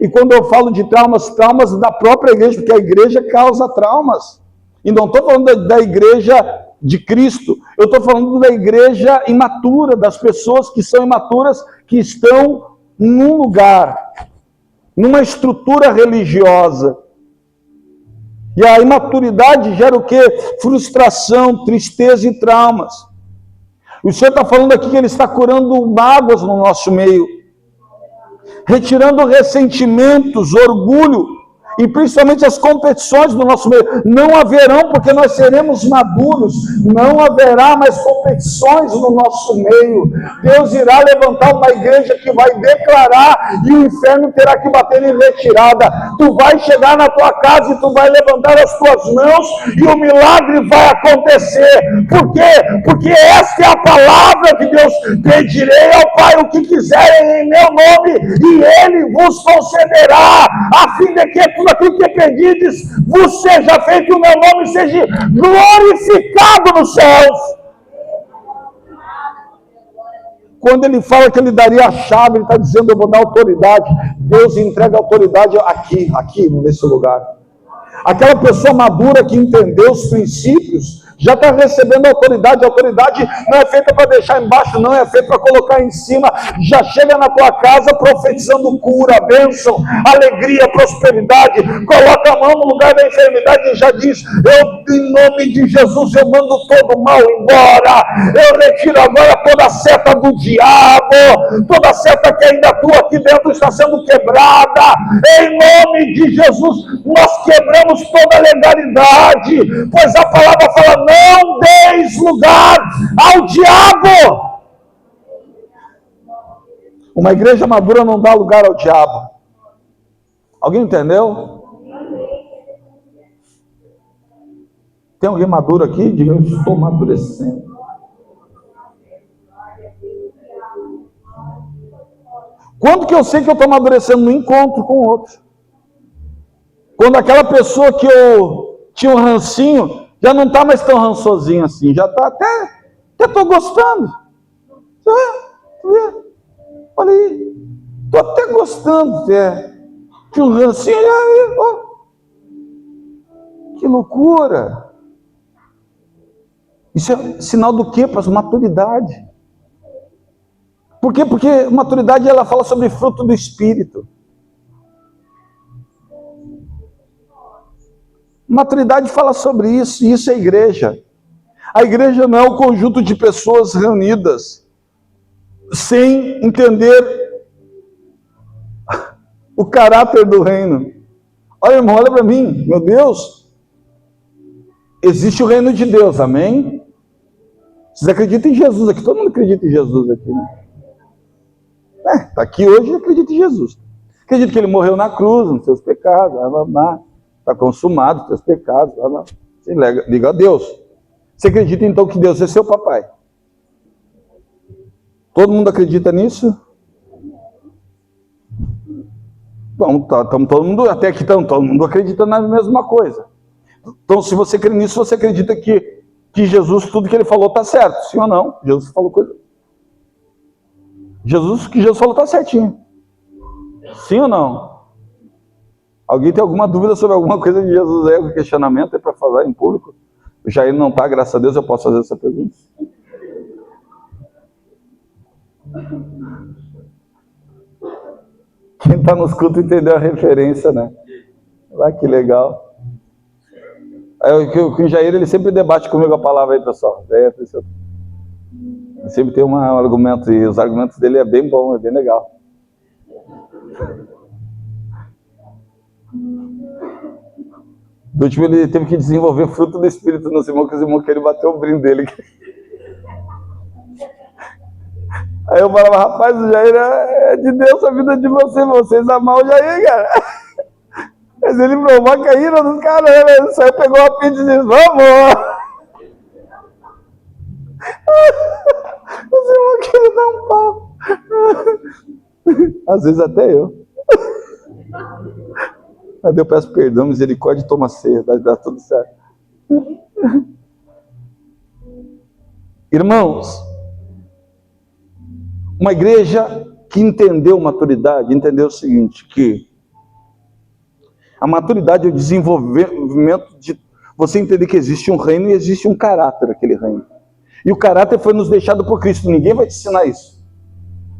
E quando eu falo de traumas, traumas da própria igreja, porque a igreja causa traumas. E não estou falando da igreja de Cristo, eu estou falando da igreja imatura, das pessoas que são imaturas, que estão num lugar, numa estrutura religiosa. E a imaturidade gera o quê? Frustração, tristeza e traumas. O Senhor está falando aqui que Ele está curando mágoas no nosso meio, retirando ressentimentos, orgulho, e principalmente as competições do nosso meio. Não haverão, porque nós seremos maduros, não haverá mais competições no nosso meio. Deus irá levantar uma igreja que vai declarar, e o inferno terá que bater em retirada. Tu vai chegar na tua casa e tu vai levantar as tuas mãos e o milagre vai acontecer. Por quê? Porque esta é a palavra de Deus. Pedirei ao Pai o que quiserem em meu nome e Ele vos concederá, a fim de que tudo aquilo que pedides vos seja feito e o meu nome seja glorificado nos céus. Quando ele fala que ele daria a chave, ele está dizendo, eu vou dar autoridade. Deus entrega a autoridade aqui nesse lugar. Aquela pessoa madura que entendeu os princípios, já está recebendo autoridade. A autoridade não é feita para deixar embaixo, não, é feita para colocar em cima. Já chega na tua casa profetizando cura, bênção, alegria, prosperidade. Coloca a mão no lugar da enfermidade e já diz, eu, em nome de Jesus, eu mando todo o mal embora. Eu retiro agora toda a seta do diabo, toda a seta que ainda atua aqui dentro está sendo quebrada. Em nome de Jesus, nós quebramos toda a legalidade, pois a palavra fala, não deis lugar ao diabo. Uma igreja madura não dá lugar ao diabo. Alguém entendeu? Tem alguém maduro aqui? Diga, eu estou amadurecendo. Quando que eu sei que eu estou amadurecendo? No encontro com o outro. Quando aquela pessoa que eu tinha um rancinho, já não está mais tão rançosinho assim, já está até Eu estou gostando. Olha aí. Estou até gostando de um rancinho. Que loucura. Isso é sinal do quê? Para maturidade. Por quê? Porque maturidade, ela fala sobre fruto do Espírito. Maturidade fala sobre isso, e isso é igreja. A igreja não é um conjunto de pessoas reunidas sem entender o caráter do reino. Olha, irmão, olha para mim, meu Deus. Existe o reino de Deus, amém? Vocês acreditam em Jesus aqui? Todo mundo acredita em Jesus aqui, né? Está aqui hoje e acredita em Jesus. Acredita que ele morreu na cruz, nos seus pecados, está consumado os seus pecados, você liga a Deus. Você acredita então que Deus é seu papai? Todo mundo acredita nisso? Bom, todo mundo, até aqui todo mundo acredita na mesma coisa. Então, se você crê nisso, você acredita que Jesus, tudo que ele falou está certo, sim ou não? Jesus falou coisa. Que Jesus falou está certinho. Sim ou não? Alguém tem alguma dúvida sobre alguma coisa de Jesus aí? Algum questionamento para falar em público? O Jair não está, graças a Deus, eu posso fazer essa pergunta. Quem está nos cultos entendeu a referência, né? Olha que legal. O Jair, ele sempre debate comigo a palavra aí, pessoal. Ele sempre tem um argumento, e os argumentos dele é bem bom, é bem legal. Do último, ele teve que desenvolver fruto do Espírito nos irmãos, que os irmãos queriam bater o brinde dele. Aí eu falava, rapaz, o Jair é de Deus a vida de vocês amam o Jair, cara. Mas ele provoca a ira dos caras, né? Ele só pegou a pizza e disse, vamos! Os irmãos querem dar um papo. Às vezes até eu. Mas eu peço perdão, misericórdia, toma ceia, dá tudo certo. Irmãos, uma igreja que entendeu maturidade, entendeu o seguinte, que a maturidade é o desenvolvimento de você entender que existe um reino e existe um caráter naquele reino. E o caráter foi nos deixado por Cristo. Ninguém vai te ensinar isso.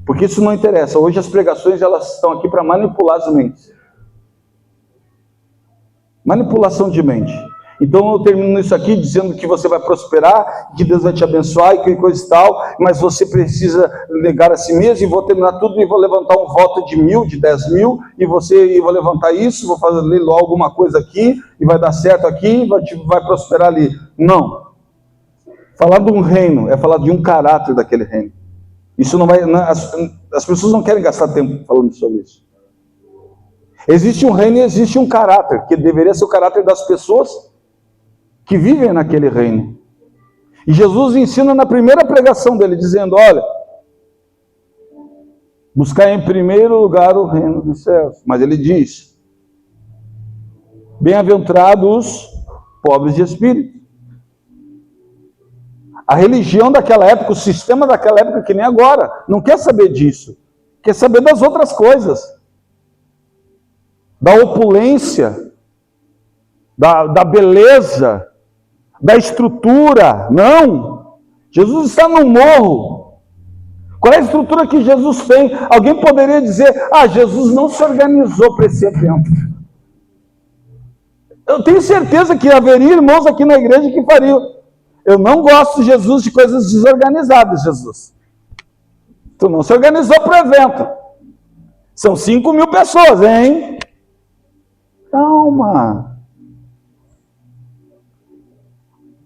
Porque isso não interessa. Hoje as pregações, elas estão aqui para manipular as mentes. Manipulação de mente. Então eu termino isso aqui dizendo que você vai prosperar, que Deus vai te abençoar e que coisa e tal, mas você precisa negar a si mesmo, e vou terminar tudo e vou levantar um voto de 1.000, de 10.000, e vou levantar isso, vou fazer alguma coisa aqui, e vai dar certo aqui, vai prosperar ali. Não. Falar de um reino é falar de um caráter daquele reino. Isso não vai. As pessoas não querem gastar tempo falando sobre isso. Existe um reino e existe um caráter, que deveria ser o caráter das pessoas que vivem naquele reino. E Jesus ensina na primeira pregação dele, dizendo, olha, buscar em primeiro lugar o reino dos céus. Mas ele diz, bem-aventurados os pobres de espírito. A religião daquela época, o sistema daquela época, que nem agora, não quer saber disso. Quer saber das outras coisas. Da opulência, da beleza, da estrutura. Não! Jesus está no morro. Qual é a estrutura que Jesus tem? Alguém poderia dizer, Jesus não se organizou para esse evento. Eu tenho certeza que haveria irmãos aqui na igreja que fariam. Eu não gosto, Jesus, de coisas desorganizadas, Jesus. Tu não se organizou para o evento. São 5.000 pessoas, hein? Calma.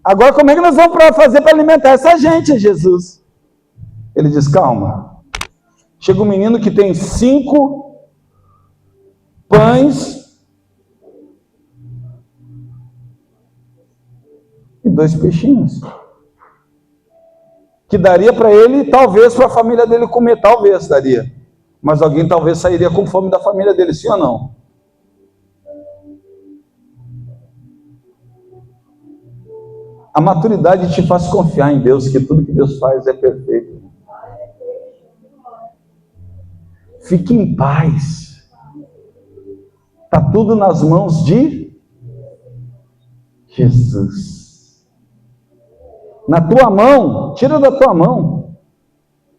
Agora, como é que nós vamos fazer para alimentar essa gente, Jesus? Ele diz, calma. Chega um menino que tem 5 pães e 2 peixinhos. Que daria para ele, talvez, para a família dele comer, talvez daria. Mas alguém talvez sairia com fome da família dele, sim ou não? A maturidade te faz confiar em Deus, que tudo que Deus faz é perfeito. Fique em paz. Está tudo nas mãos de Jesus. Na tua mão, tira da tua mão.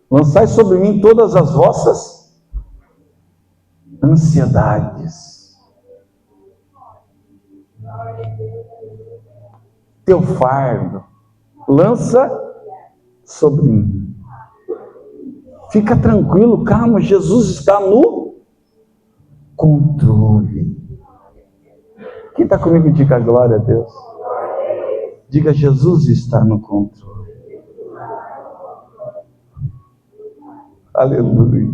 Lançai sobre mim todas as vossas ansiedades. Teu fardo, lança sobre mim. Fica tranquilo, calma, Jesus está no controle. Quem está comigo, diga glória a Deus. Diga, Jesus está no controle. Aleluia.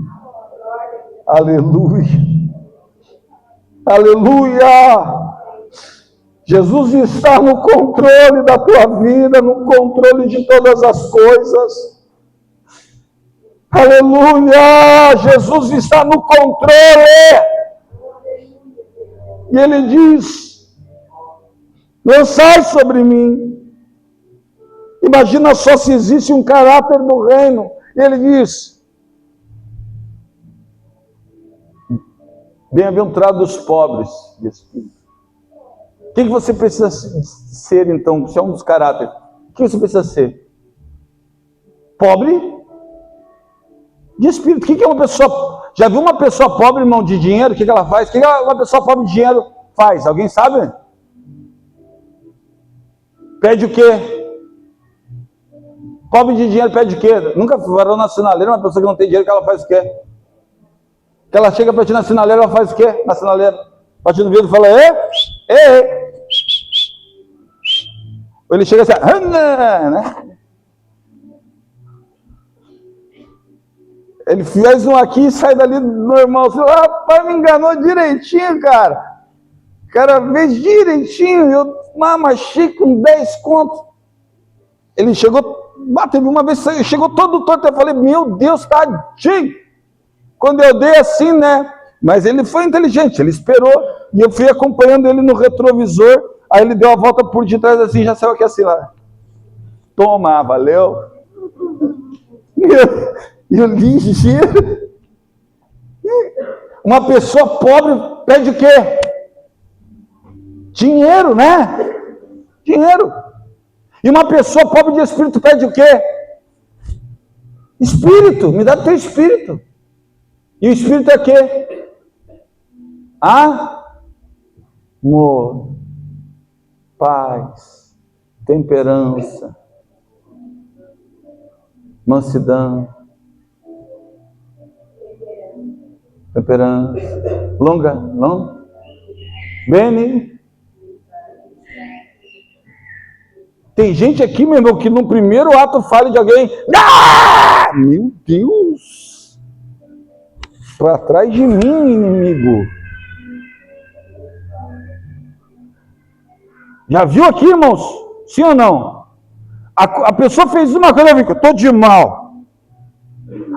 Aleluia. Aleluia. Jesus está no controle da tua vida, no controle de todas as coisas. Aleluia! Jesus está no controle. E ele diz: lançai sobre mim. Imagina só se existe um caráter do reino. E ele diz: bem-aventurados os pobres de espírito. O que você precisa ser, então? Se é um dos caráteres, o que você precisa ser? Pobre de espírito. O que é uma pessoa... Já viu uma pessoa pobre, irmão, de dinheiro? O que ela faz? O que uma pessoa pobre de dinheiro faz? Alguém sabe? Pede o quê? Pobre de dinheiro pede o quê? Nunca foram na sinaleira uma pessoa que não tem dinheiro, que ela faz o quê? Que ela chega para ti na sinaleira, ela faz o quê? Na sinaleira. Bate no vidro e fala: ei. Ou ele chega assim, né? Ele fez um aqui e sai dali normal. Você fala: rapaz, me enganou direitinho, cara. O cara fez direitinho. Eu mamachei com 10 contos. Ele chegou, teve uma vez, chegou todo torto. Eu falei: meu Deus, tadinho. Quando eu dei assim, né? Mas ele foi inteligente, ele esperou. E eu fui acompanhando ele no retrovisor. Aí ele deu a volta por detrás assim, já saiu aqui assim lá. Toma, valeu. E o ligeiro. Uma pessoa pobre pede o quê? Dinheiro, né? Dinheiro. E uma pessoa pobre de espírito pede o quê? Espírito. Me dá teu espírito. E o espírito é o quê? Amor, paz, temperança, mansidão, temperança, bene. Tem gente aqui, meu irmão, que no primeiro ato fale de alguém: meu Deus, para trás de mim, inimigo. Já viu aqui, irmãos? Sim ou não? A pessoa fez uma coisa, eu estou de mal.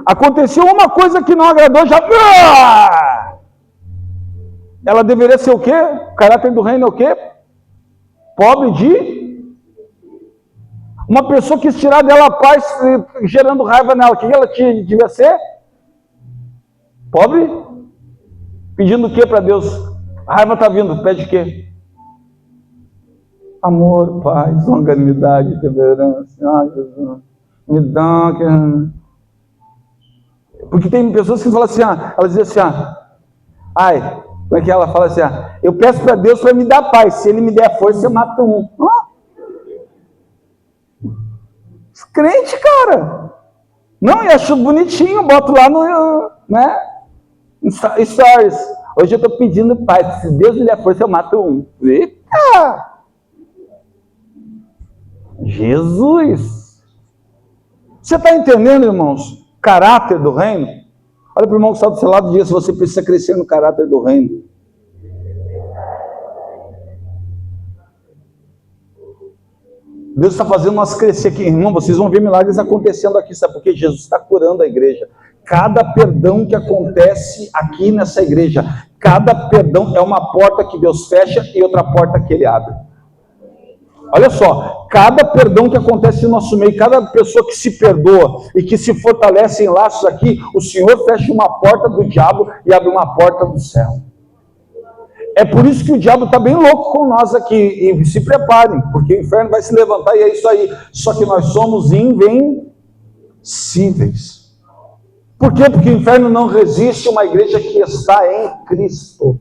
Aconteceu uma coisa que não agradou, já... Ela deveria ser o quê? O caráter do reino é o quê? Pobre de... Uma pessoa que tirar dela a paz, gerando raiva nela, o que ela devia ser? Pobre? Pedindo o quê para Deus? A raiva está vindo, pede o quê? Amor, paz, longanimidade, temperança. Ai, Jesus, me dá... Porque tem pessoas que falam assim, elas dizem assim, como é que ela fala assim, eu peço para Deus para me dar paz, se Ele me der força, eu mato um. Crente, cara. Não, eu acho bonitinho, boto lá no, né, stories. Hoje eu estou pedindo paz, se Deus me der força, eu mato um. Eita! Jesus! Você está entendendo, irmãos? Caráter do reino? Olha para o irmão que está do seu lado e diga se você precisa crescer no caráter do reino. Deus está fazendo nós crescer aqui, irmão. Vocês vão ver milagres acontecendo aqui, sabe? Porque Jesus está curando a igreja. Cada perdão que acontece aqui nessa igreja, cada perdão é uma porta que Deus fecha e outra porta que Ele abre. Olha só, cada perdão que acontece no nosso meio, cada pessoa que se perdoa e que se fortalece em laços aqui, o Senhor fecha uma porta do diabo e abre uma porta do céu. É por isso que o diabo está bem louco com nós aqui. E se preparem, porque o inferno vai se levantar e é isso aí. Só que nós somos invencíveis. Por quê? Porque o inferno não resiste a uma igreja que está em Cristo.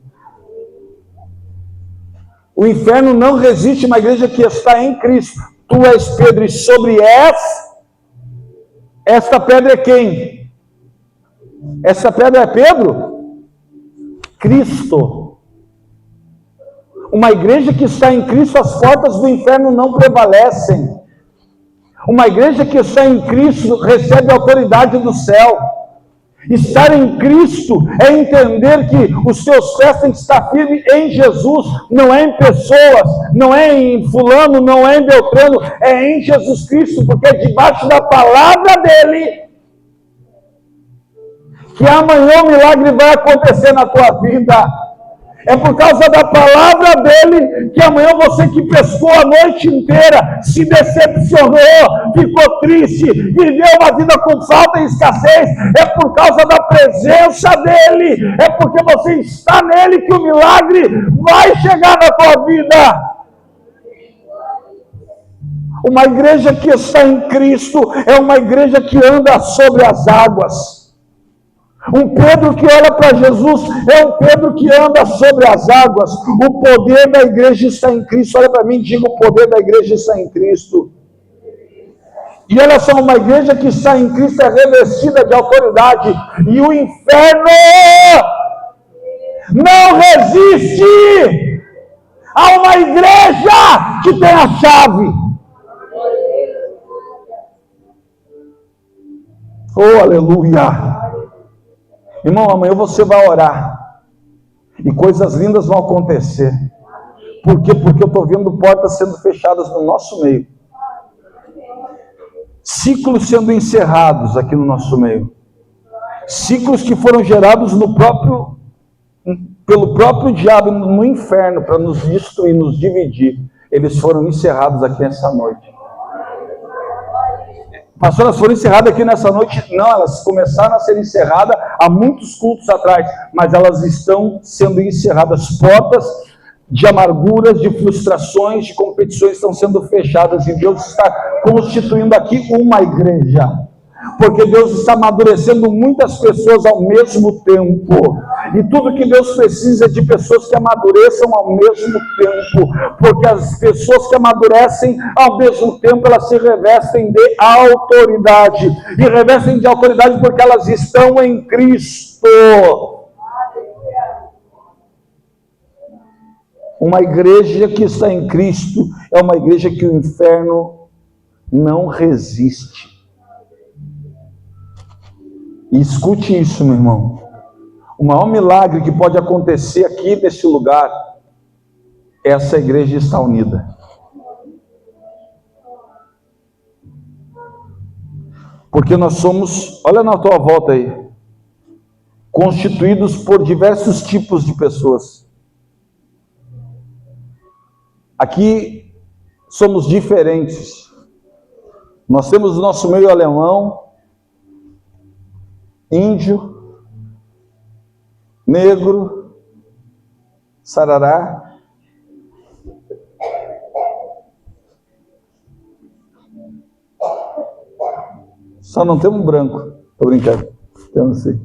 O inferno não resiste a uma igreja que está em Cristo. Tu és Pedro e sobre esta pedra é quem? Essa pedra é Pedro? Cristo. Uma igreja que está em Cristo, as portas do inferno não prevalecem. Uma igreja que está em Cristo recebe a autoridade do céu. Estar em Cristo é entender que os teus pés têm que estar firmes em Jesus, não é em pessoas, não é em fulano, não é em Beltrano, é em Jesus Cristo, porque é debaixo da palavra dele que amanhã o milagre vai acontecer na tua vida. É por causa da palavra dele que amanhã você que pescou a noite inteira, se decepcionou, ficou triste, viveu uma vida com falta e escassez, é por causa da presença dele, é porque você está nele que o milagre vai chegar na tua vida. Uma igreja que está em Cristo é uma igreja que anda sobre as águas. Um Pedro que olha para Jesus é um Pedro que anda sobre as águas. O poder da igreja está em Cristo. Olha para mim e diga: o poder da igreja está em Cristo. E olha só, uma igreja que está em Cristo é revestida de autoridade. E o inferno não resiste a uma igreja que tem a chave. Oh, aleluia! Irmão, amanhã você vai orar e coisas lindas vão acontecer. Por quê? Porque eu estou vendo portas sendo fechadas no nosso meio, ciclos sendo encerrados aqui no nosso meio, ciclos que foram gerados pelo próprio diabo no inferno para nos destruir, nos dividir. Eles foram encerrados aqui nessa noite. Pastor, elas foram encerradas aqui nessa noite? Não, elas começaram a ser encerradas há muitos cultos atrás, mas elas estão sendo encerradas. Portas de amarguras, de frustrações, de competições estão sendo fechadas e Deus está constituindo aqui uma igreja. Porque Deus está amadurecendo muitas pessoas ao mesmo tempo. E tudo que Deus precisa é de pessoas que amadureçam ao mesmo tempo. Porque as pessoas que amadurecem ao mesmo tempo, elas se revestem de autoridade. E revestem de autoridade porque elas estão em Cristo. Uma igreja que está em Cristo é uma igreja que o inferno não resiste. E escute isso, meu irmão. O maior milagre que pode acontecer aqui neste lugar é essa igreja estar unida. Porque nós somos, olha na tua volta aí, constituídos por diversos tipos de pessoas. Aqui somos diferentes. Nós temos o nosso meio alemão, índio, negro, sarará. Só não temos branco. Tô brincando. Temos sim.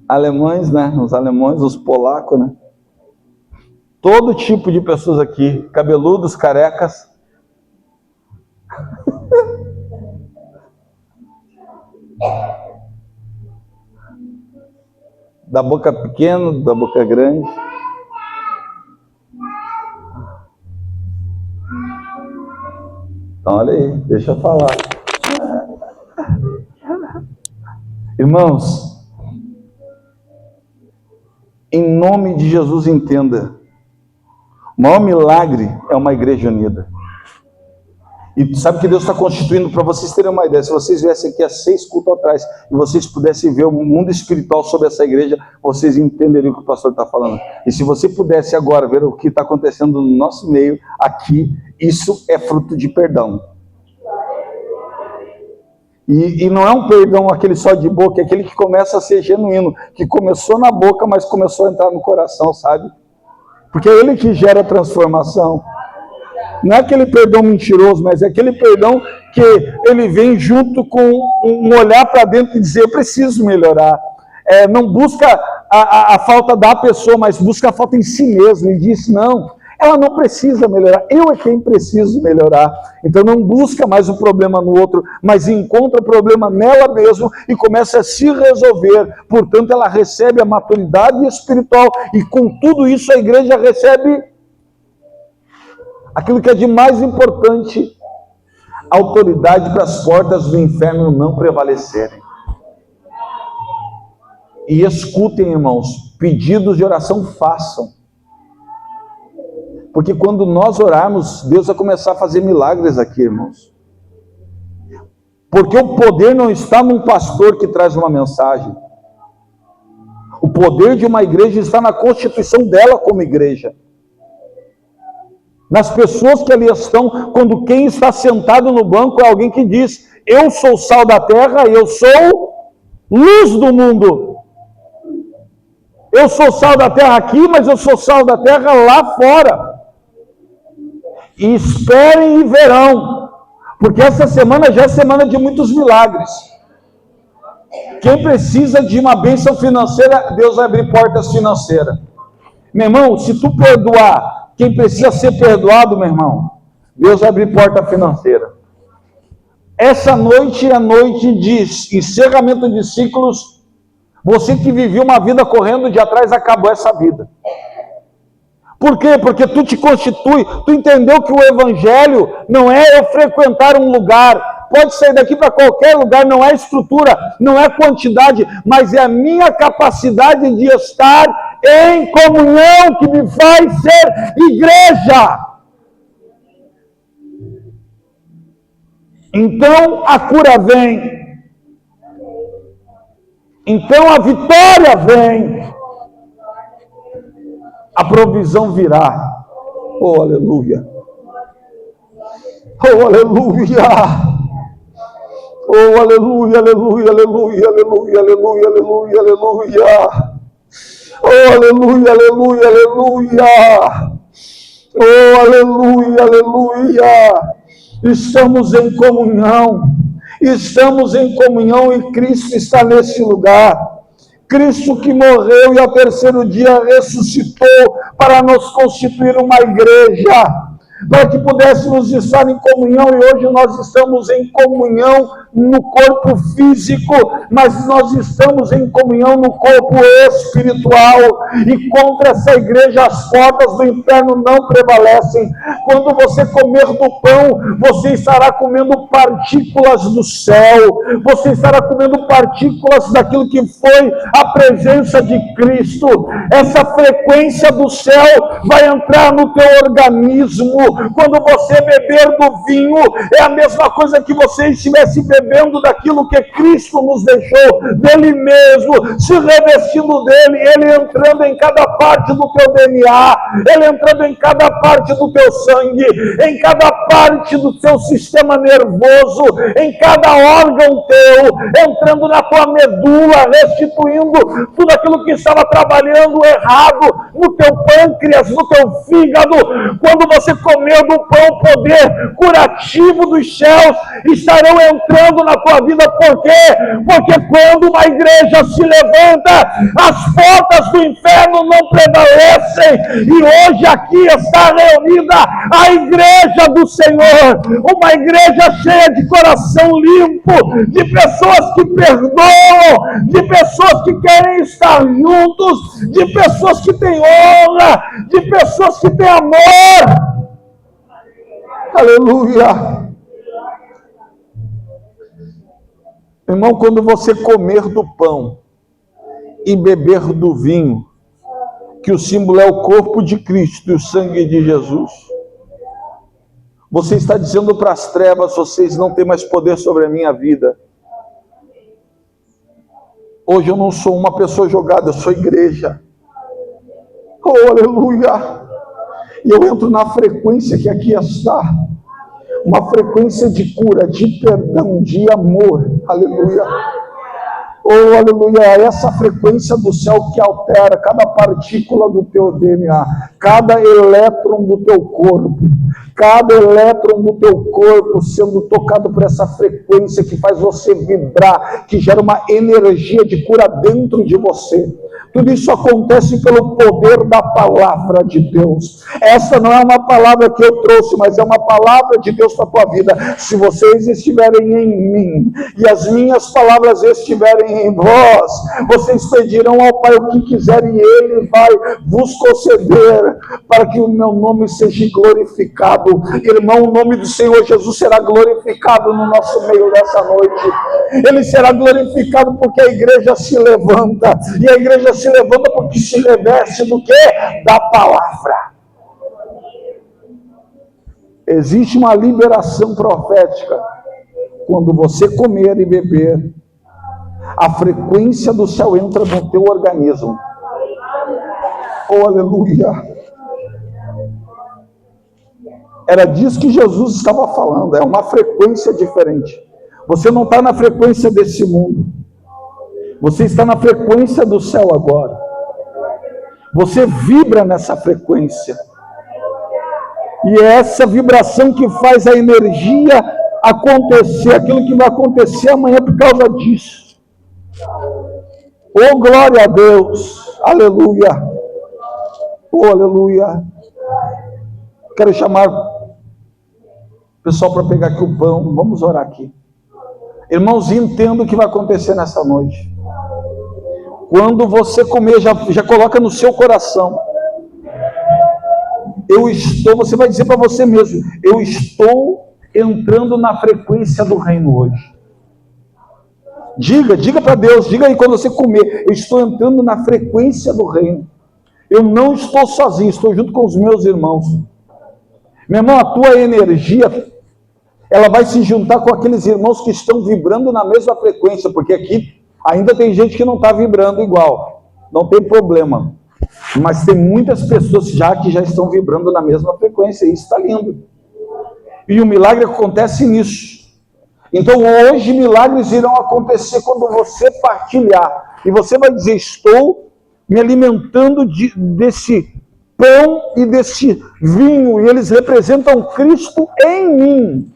Alemães, né? Os alemães, os polacos, né? Todo tipo de pessoas aqui, cabeludos, carecas. Da boca pequena, da boca grande. Então, olha aí, deixa eu falar. Irmãos, em nome de Jesus, entenda. O maior milagre é uma igreja unida. E sabe que Deus está constituindo, para vocês terem uma ideia, se vocês viessem aqui há 6 cultos atrás e vocês pudessem ver o mundo espiritual sobre essa igreja, vocês entenderiam o que o pastor está falando. E se você pudesse agora ver o que está acontecendo no nosso meio aqui, isso é fruto de perdão. E não é um perdão aquele só de boca, é aquele que começa a ser genuíno, que começou na boca, mas começou a entrar no coração, sabe? Porque é ele que gera transformação. Não é aquele perdão mentiroso, mas é aquele perdão que ele vem junto com um olhar para dentro e dizer, eu preciso melhorar. Não busca a falta da pessoa, mas busca a falta em si mesmo. E diz, não, ela não precisa melhorar, eu é quem preciso melhorar. Então não busca mais o problema no outro, mas encontra o problema nela mesmo e começa a se resolver. Portanto, ela recebe a maturidade espiritual e com tudo isso a igreja recebe aquilo que é de mais importante, autoridade para as portas do inferno não prevalecerem. E escutem, irmãos, pedidos de oração façam. Porque quando nós orarmos, Deus vai começar a fazer milagres aqui, irmãos. Porque o poder não está num pastor que traz uma mensagem. O poder de uma igreja está na constituição dela como igreja. Nas pessoas que ali estão, quando quem está sentado no banco é alguém que diz, eu sou sal da terra e eu sou luz do mundo. Eu sou sal da terra aqui, mas eu sou sal da terra lá fora. E esperem e verão, porque essa semana já é semana de muitos milagres. Quem precisa de uma bênção financeira, Deus vai abrir portas financeiras. Meu irmão, se tu perdoar quem precisa ser perdoado, meu irmão, Deus vai abrir porta financeira. Essa noite é a noite de encerramento de ciclos. Você que viveu uma vida correndo de atrás, acabou essa vida. Por quê? Porque tu te constitui, tu entendeu que o evangelho não é eu frequentar um lugar, pode sair daqui para qualquer lugar, não é estrutura, não é quantidade, mas é a minha capacidade de estar em comunhão que me faz ser igreja. Então a cura vem. Então a vitória vem. A provisão virá. Oh, aleluia. Oh, aleluia. Oh, aleluia, aleluia, aleluia, aleluia, aleluia, aleluia, aleluia. Oh, aleluia, aleluia, aleluia. Oh, aleluia, aleluia. Estamos em comunhão. Estamos em comunhão e Cristo está nesse lugar. Cristo que morreu e ao terceiro dia ressuscitou para nos constituir uma igreja, para que pudéssemos estar em comunhão, e hoje nós estamos em comunhão no corpo físico, mas nós estamos em comunhão no corpo espiritual, e contra essa igreja as portas do inferno não prevalecem. Quando você comer do pão, você estará comendo partículas do céu, você estará comendo partículas daquilo que foi a presença de Cristo. Essa frequência do céu vai entrar no teu organismo. Quando você beber do vinho, é a mesma coisa que você estivesse bebendo daquilo que Cristo nos deixou, dele mesmo, se revestindo dele, ele entrando em cada parte do teu DNA, ele entrando em cada parte do teu sangue, em cada parte do teu sistema nervoso, em cada órgão teu, entrando na tua medula, restituindo tudo aquilo que estava trabalhando errado no teu pâncreas, no teu fígado. Quando você comer do pão, o poder curativo dos céus estarão entrando na tua vida. Por quê? Porque quando uma igreja se levanta, as portas do inferno não prevalecem, e hoje aqui está reunida a igreja do Senhor, uma igreja cheia de coração limpo, de pessoas que perdoam, de pessoas que querem estar juntos, de pessoas que têm honra, de pessoas que têm amor. Aleluia. Irmão, quando você comer do pão e beber do vinho, que o símbolo é o corpo de Cristo e o sangue de Jesus, Você está dizendo para as trevas: vocês não têm mais poder sobre a minha vida. Hoje eu não sou uma pessoa jogada, eu sou igreja. Oh, aleluia! E eu entro na frequência que aqui está. Uma frequência de cura, de perdão, de amor. Aleluia! Oh, aleluia! Essa frequência do céu que altera cada partícula do teu DNA, cada elétron do teu corpo, cada elétron do teu corpo sendo tocado por essa frequência que faz você vibrar, que gera uma energia de cura dentro de você. Tudo isso acontece pelo poder da palavra de Deus. Essa não é uma palavra que eu trouxe, mas é uma palavra de Deus para a tua vida. Se vocês estiverem em mim e as minhas palavras estiverem em vós, vocês pedirão ao Pai o que quiserem e Ele vai vos conceder, para que o meu nome seja glorificado. Irmão, o nome do Senhor Jesus será glorificado no nosso meio nessa noite. Ele será glorificado porque a igreja se levanta, e a igreja se levanta porque se reveste do quê? Da palavra. Existe uma liberação profética quando você comer e beber. A frequência do céu entra no teu organismo. Oh, aleluia! Era disso que Jesus estava falando. É uma frequência diferente. Você não está na frequência desse mundo. Você está na frequência do céu agora. Você vibra nessa frequência. E é essa vibração que faz a energia acontecer, aquilo que vai acontecer amanhã por causa disso. Oh, glória a Deus! Aleluia! Oh, aleluia! Quero chamar o pessoal para pegar aqui o pão. Vamos orar aqui. Irmãos, entenda o que vai acontecer nessa noite. Quando você comer, já coloca no seu coração. Você vai dizer para você mesmo: eu estou entrando na frequência do reino hoje. Diga para Deus, diga aí quando você comer: eu estou entrando na frequência do reino. Eu não estou sozinho, estou junto com os meus irmãos. Meu irmão, a tua energia, ela vai se juntar com aqueles irmãos que estão vibrando na mesma frequência, porque aqui ainda tem gente que não está vibrando igual, não tem problema, mas tem muitas pessoas que já estão vibrando na mesma frequência, e isso está lindo, e o milagre acontece nisso. Então hoje milagres irão acontecer quando você partilhar, e você vai dizer: estou me alimentando desse pão e desse vinho, e eles representam Cristo em mim.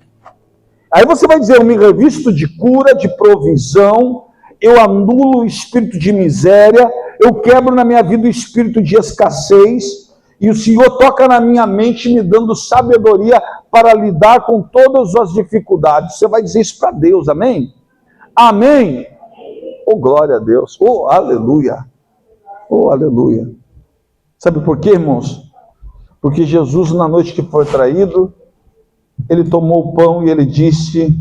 Aí você vai dizer: eu me revisto de cura, de provisão, eu anulo o espírito de miséria, eu quebro na minha vida o espírito de escassez, e o Senhor toca na minha mente, me dando sabedoria para lidar com todas as dificuldades. Você vai dizer isso para Deus, amém? Amém? Oh, glória a Deus, oh, aleluia, oh, aleluia. Sabe por quê, irmãos? Porque Jesus, na noite que foi traído, ele tomou o pão e ele disse: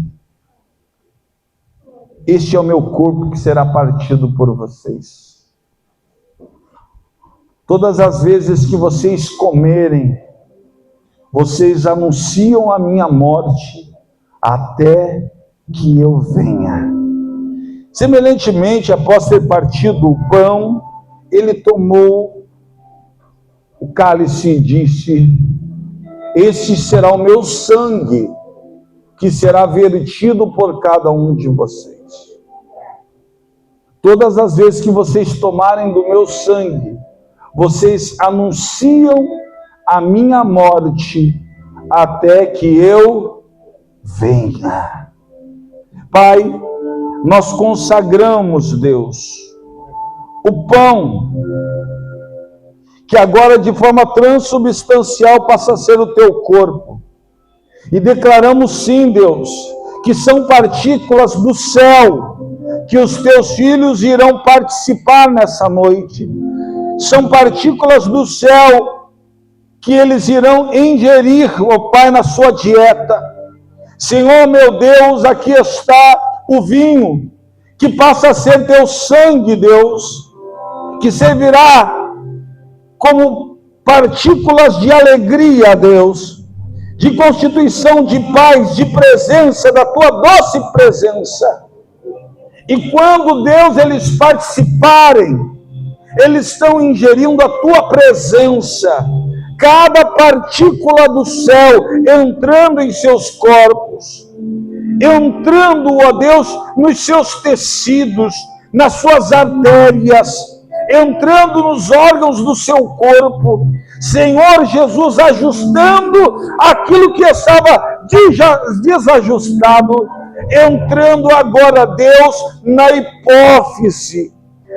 este é o meu corpo que será partido por vocês. Todas as vezes que vocês comerem, vocês anunciam a minha morte até que eu venha. Semelhantemente, após ter partido o pão, ele tomou o cálice e disse: este será o meu sangue, que será vertido por cada um de vocês. Todas as vezes que vocês tomarem do meu sangue, vocês anunciam a minha morte até que eu venha. Pai, nós consagramos, Deus, o pão, que agora de forma transubstancial passa a ser o teu corpo. E declaramos sim, Deus, que são partículas do céu, que os teus filhos irão participar nessa noite. São partículas do céu que eles irão ingerir, ó Pai, na sua dieta. Senhor meu Deus, aqui está o vinho, que passa a ser teu sangue, Deus, que servirá como partículas de alegria, Deus, de constituição de paz, de presença, da tua doce presença. E quando, Deus, eles participarem, eles estão ingerindo a tua presença, cada partícula do céu entrando em seus corpos, entrando, ó Deus, nos seus tecidos, nas suas artérias, entrando nos órgãos do seu corpo, Senhor Jesus, ajustando aquilo que estava desajustado, entrando agora, Deus, na hipófise,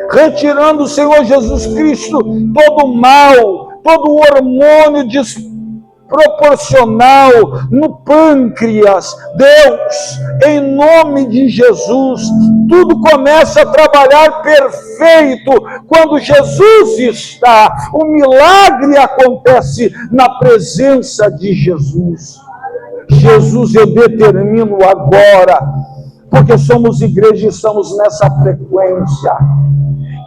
retirando, Senhor Jesus Cristo, todo o mal, todo o hormônio desproporcional no pâncreas. Deus, em nome de Jesus, tudo começa a trabalhar perfeito quando Jesus está. O milagre acontece na presença de Jesus. Jesus, eu determino agora, porque somos igreja e estamos nessa frequência,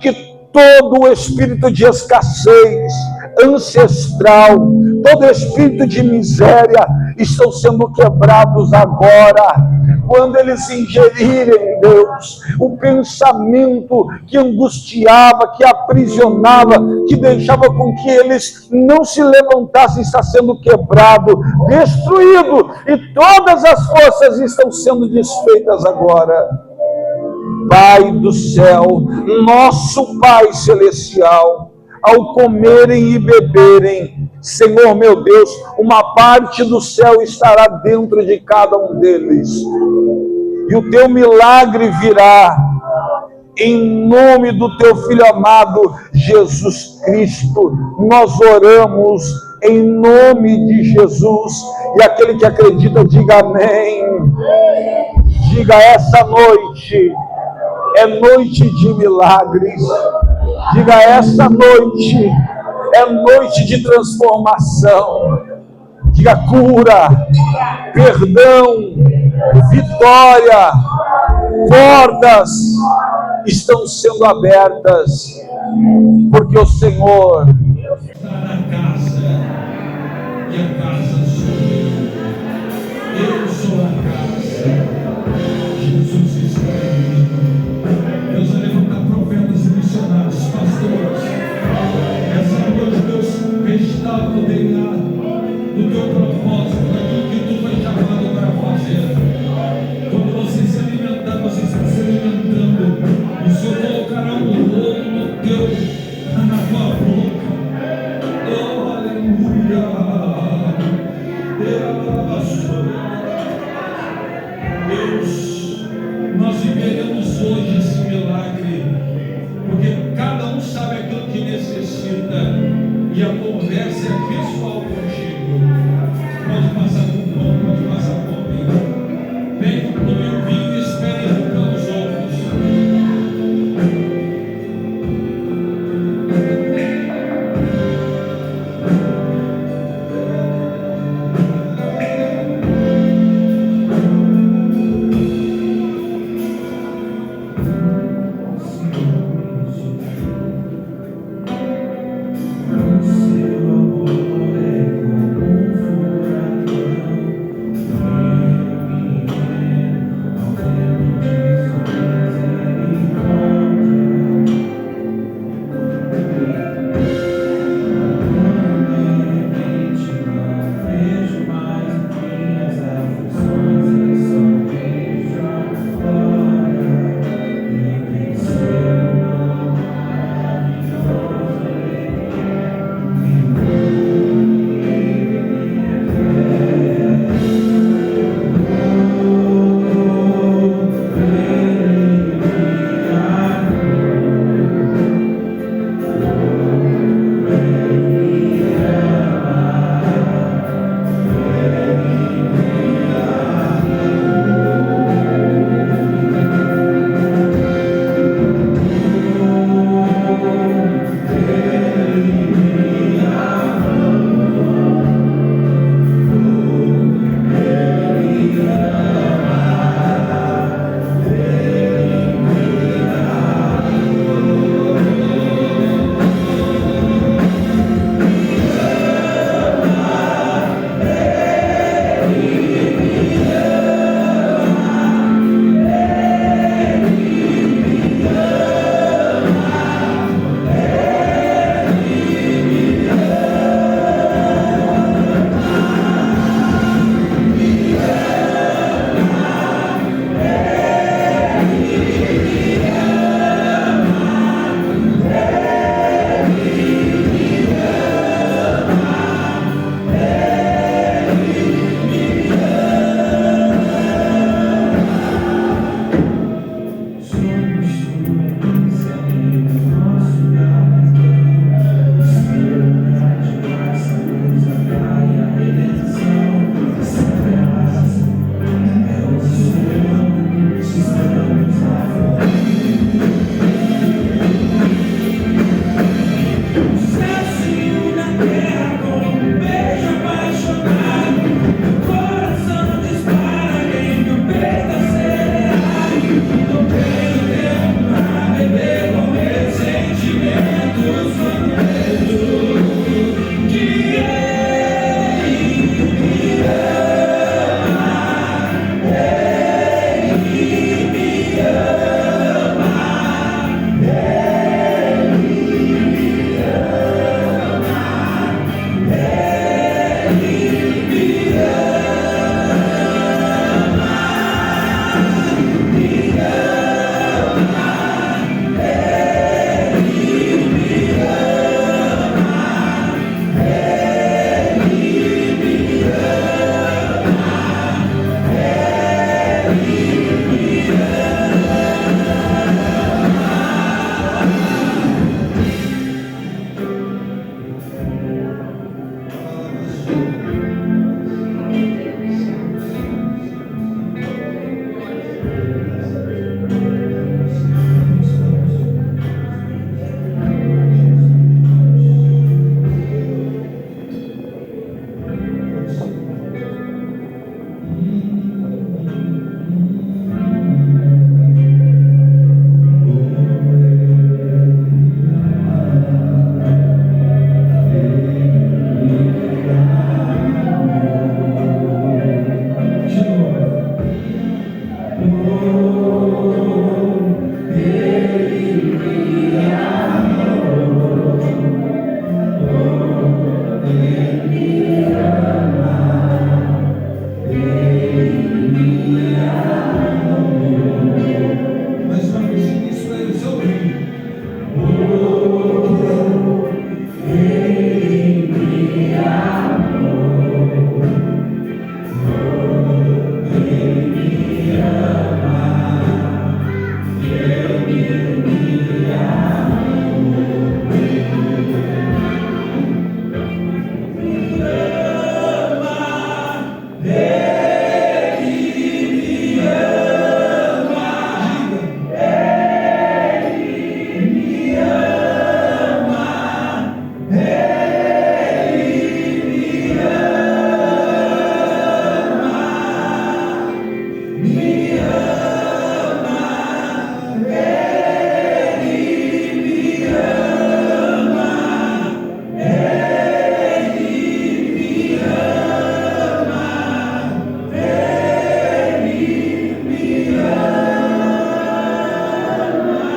que todo o espírito de escassez ancestral, todo espírito de miséria estão sendo quebrados agora. Quando eles ingerirem, Deus, o pensamento que angustiava, que aprisionava, que deixava com que eles não se levantassem, está sendo quebrado, destruído, e todas as forças estão sendo desfeitas agora. Pai do céu, nosso Pai celestial, ao comerem e beberem, Senhor meu Deus, uma parte do céu estará dentro de cada um deles, e o teu milagre virá, em nome do teu Filho amado, Jesus Cristo. Nós oramos em nome de Jesus, e aquele que acredita, diga amém. Diga: essa noite é noite de milagres. Diga: essa noite é noite de transformação. Diga: cura, perdão, vitória. Portas estão sendo abertas, porque o Senhor está na casa, e a casa sou eu sou a casa. Jesus está em mim. Deus vai levantar profetas e missionários, pastores. Essa noite, Deus, restaura o DNA do teu propósito, daquilo que tu foi chamado para fazer. Quando você se alimentar, você está se alimentando. O Senhor colocará um rolo no teu, na tua boca. Oh, aleluia!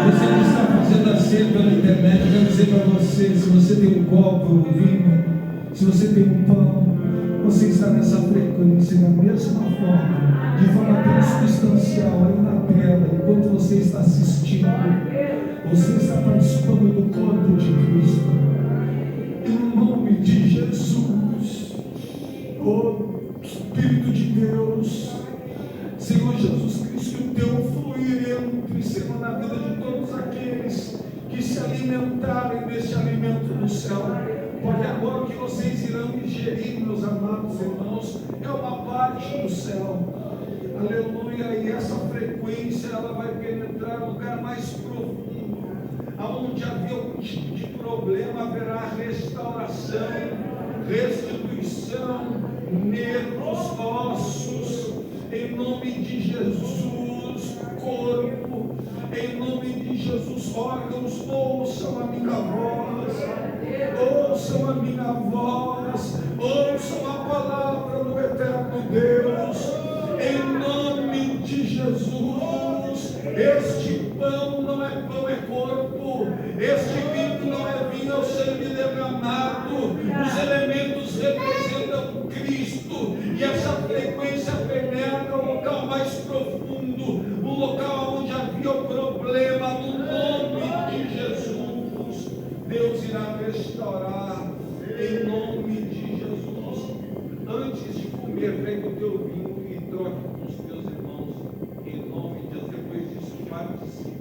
Você que está fazendo a ceia pela internet, eu quero dizer para você, se você tem um copo, um vinho, se você tem um pão, você está nessa frequência da mesma forma, de forma transubstancial aí na tela, enquanto você está assistindo, você está participando do corpo de Cristo. Em nome de Jesus, oh Espírito de Deus, Senhor Jesus Cristo, que o teu fluir entre, Senhor, na vida de todos aqueles que se alimentarem deste alimento do céu, porque agora o que vocês irão ingerir, meus amados irmãos, é uma parte do céu. Aleluia, e essa frequência ela vai penetrar no lugar mais profundo, aonde havia algum tipo de problema, haverá restauração, restituição, nervos, ossos, em nome de Jesus, corpo, em nome de Jesus, órgãos, ouçam a minha voz, ouçam a minha voz, ouçam a palavra do eterno Deus, em nome de Jesus. Este pão não é pão, é corpo, este vinho não é vinho, é o sangue derramado, os elementos representam Cristo, e essa frequência penetra o local mais profundo, o local onde havia o problema. No nome de Jesus, Deus irá restaurar, em nome de Jesus. Antes de comer, pega o teu vinho e troque com os teus irmãos, em nome de Deus. Depois disso, participe.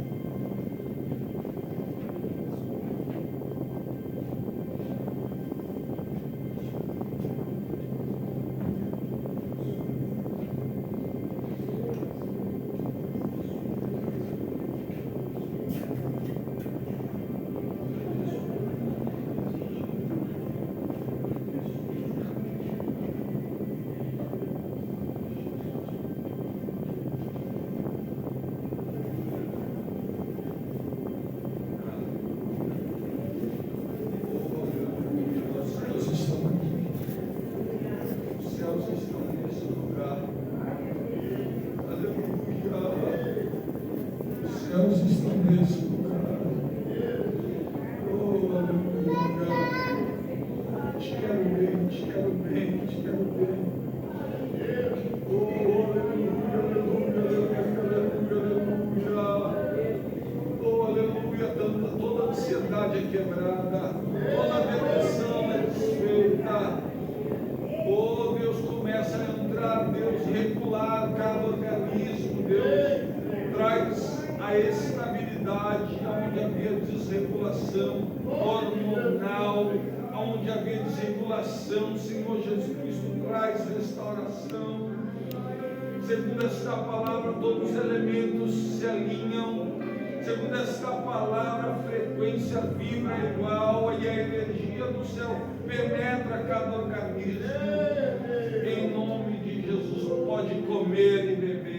Hormonal, onde havia desregulação, Senhor Jesus Cristo traz restauração. Segundo esta palavra, todos os elementos se alinham. Segundo esta palavra, a frequência vibra igual e a energia do céu penetra cada organismo. Em nome de Jesus, pode comer e beber.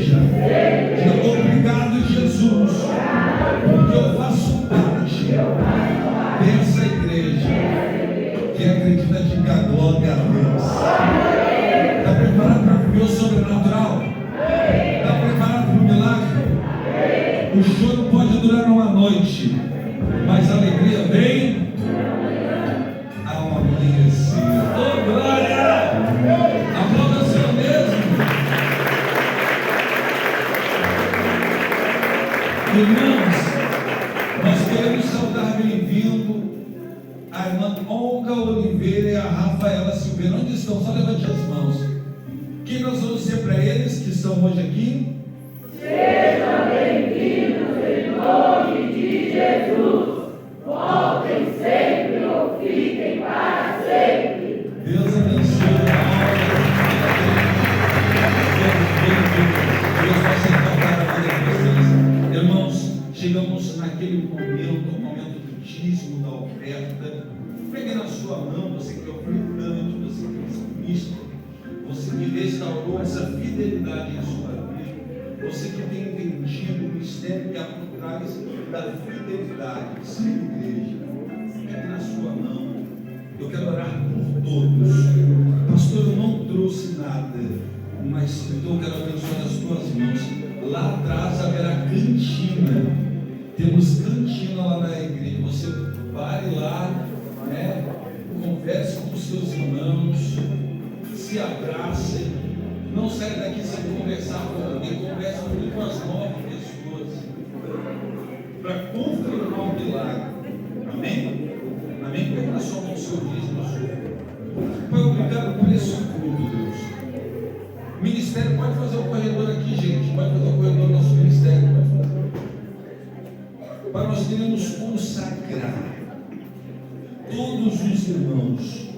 igreja. Diga, obrigado, Jesus, porque eu faço parte dessa igreja que acredita que a glória a Deus. Está preparado para viver o sobrenatural? Está preparado para o milagre? O choro pode durar uma noite, mas a alegria vem ao amanhecer. Oh, glória! Aplauda o Senhor mesmo. Irmãos, nós queremos saudar bem-vindo a irmã Olga Oliveira e a Rafaela Silveira. Onde estão? Só levante as mãos. O que nós vamos dizer para eles que estão hoje aqui? Sejam bem-vindos em nome de Jesus. Voltem sempre ou fiquem para sempre. Deus abençoe a Deus vai sentar a vida de vocês. Irmãos, chegamos naquele momento, o momento do dízimo, da oferta. Pegue na sua mão, você que é ofertante, você que é dizimista, você que restaurou essa fidelidade em sua vida, você que tem entendido o mistério que há por trás da fidelidade de ser igreja. Pegue na sua mão. Eu quero orar por todos. Pastor, eu não trouxe nada, mas então eu quero abençoar as tuas mãos. Lá atrás haverá cantina. Temos cantina lá na igreja. Você vai lá, né? Converse com os seus irmãos, se abracem. Não saia daqui sem conversar com ninguém. Converse com umas 9 pessoas para confirmar o milagre. Amém? Amém? Pega na sua mão o seu dízimo, Senhor. Pai, obrigado por esse culto, Deus. O ministério pode fazer o corredor aqui, gente. Pode fazer o corredor do nosso ministério. Pode fazer. Pai, nós queremos consagrar todos os irmãos,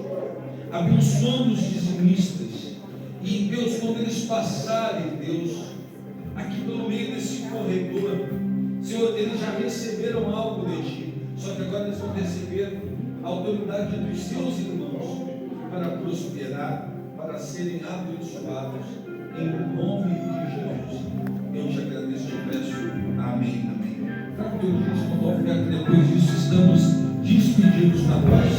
abençoando os dizimistas. E, Deus, quando eles passarem, Deus, aqui pelo meio desse corredor, Senhor, eles já receberam algo de Ti. Só que agora eles vão receber a autoridade dos seus irmãos para prosperar, para serem abençoados, em nome de Jesus. Eu te agradeço e te peço. Amém, amém. Para que eu disse, quando oferta, depois disso, estamos despedidos na paz.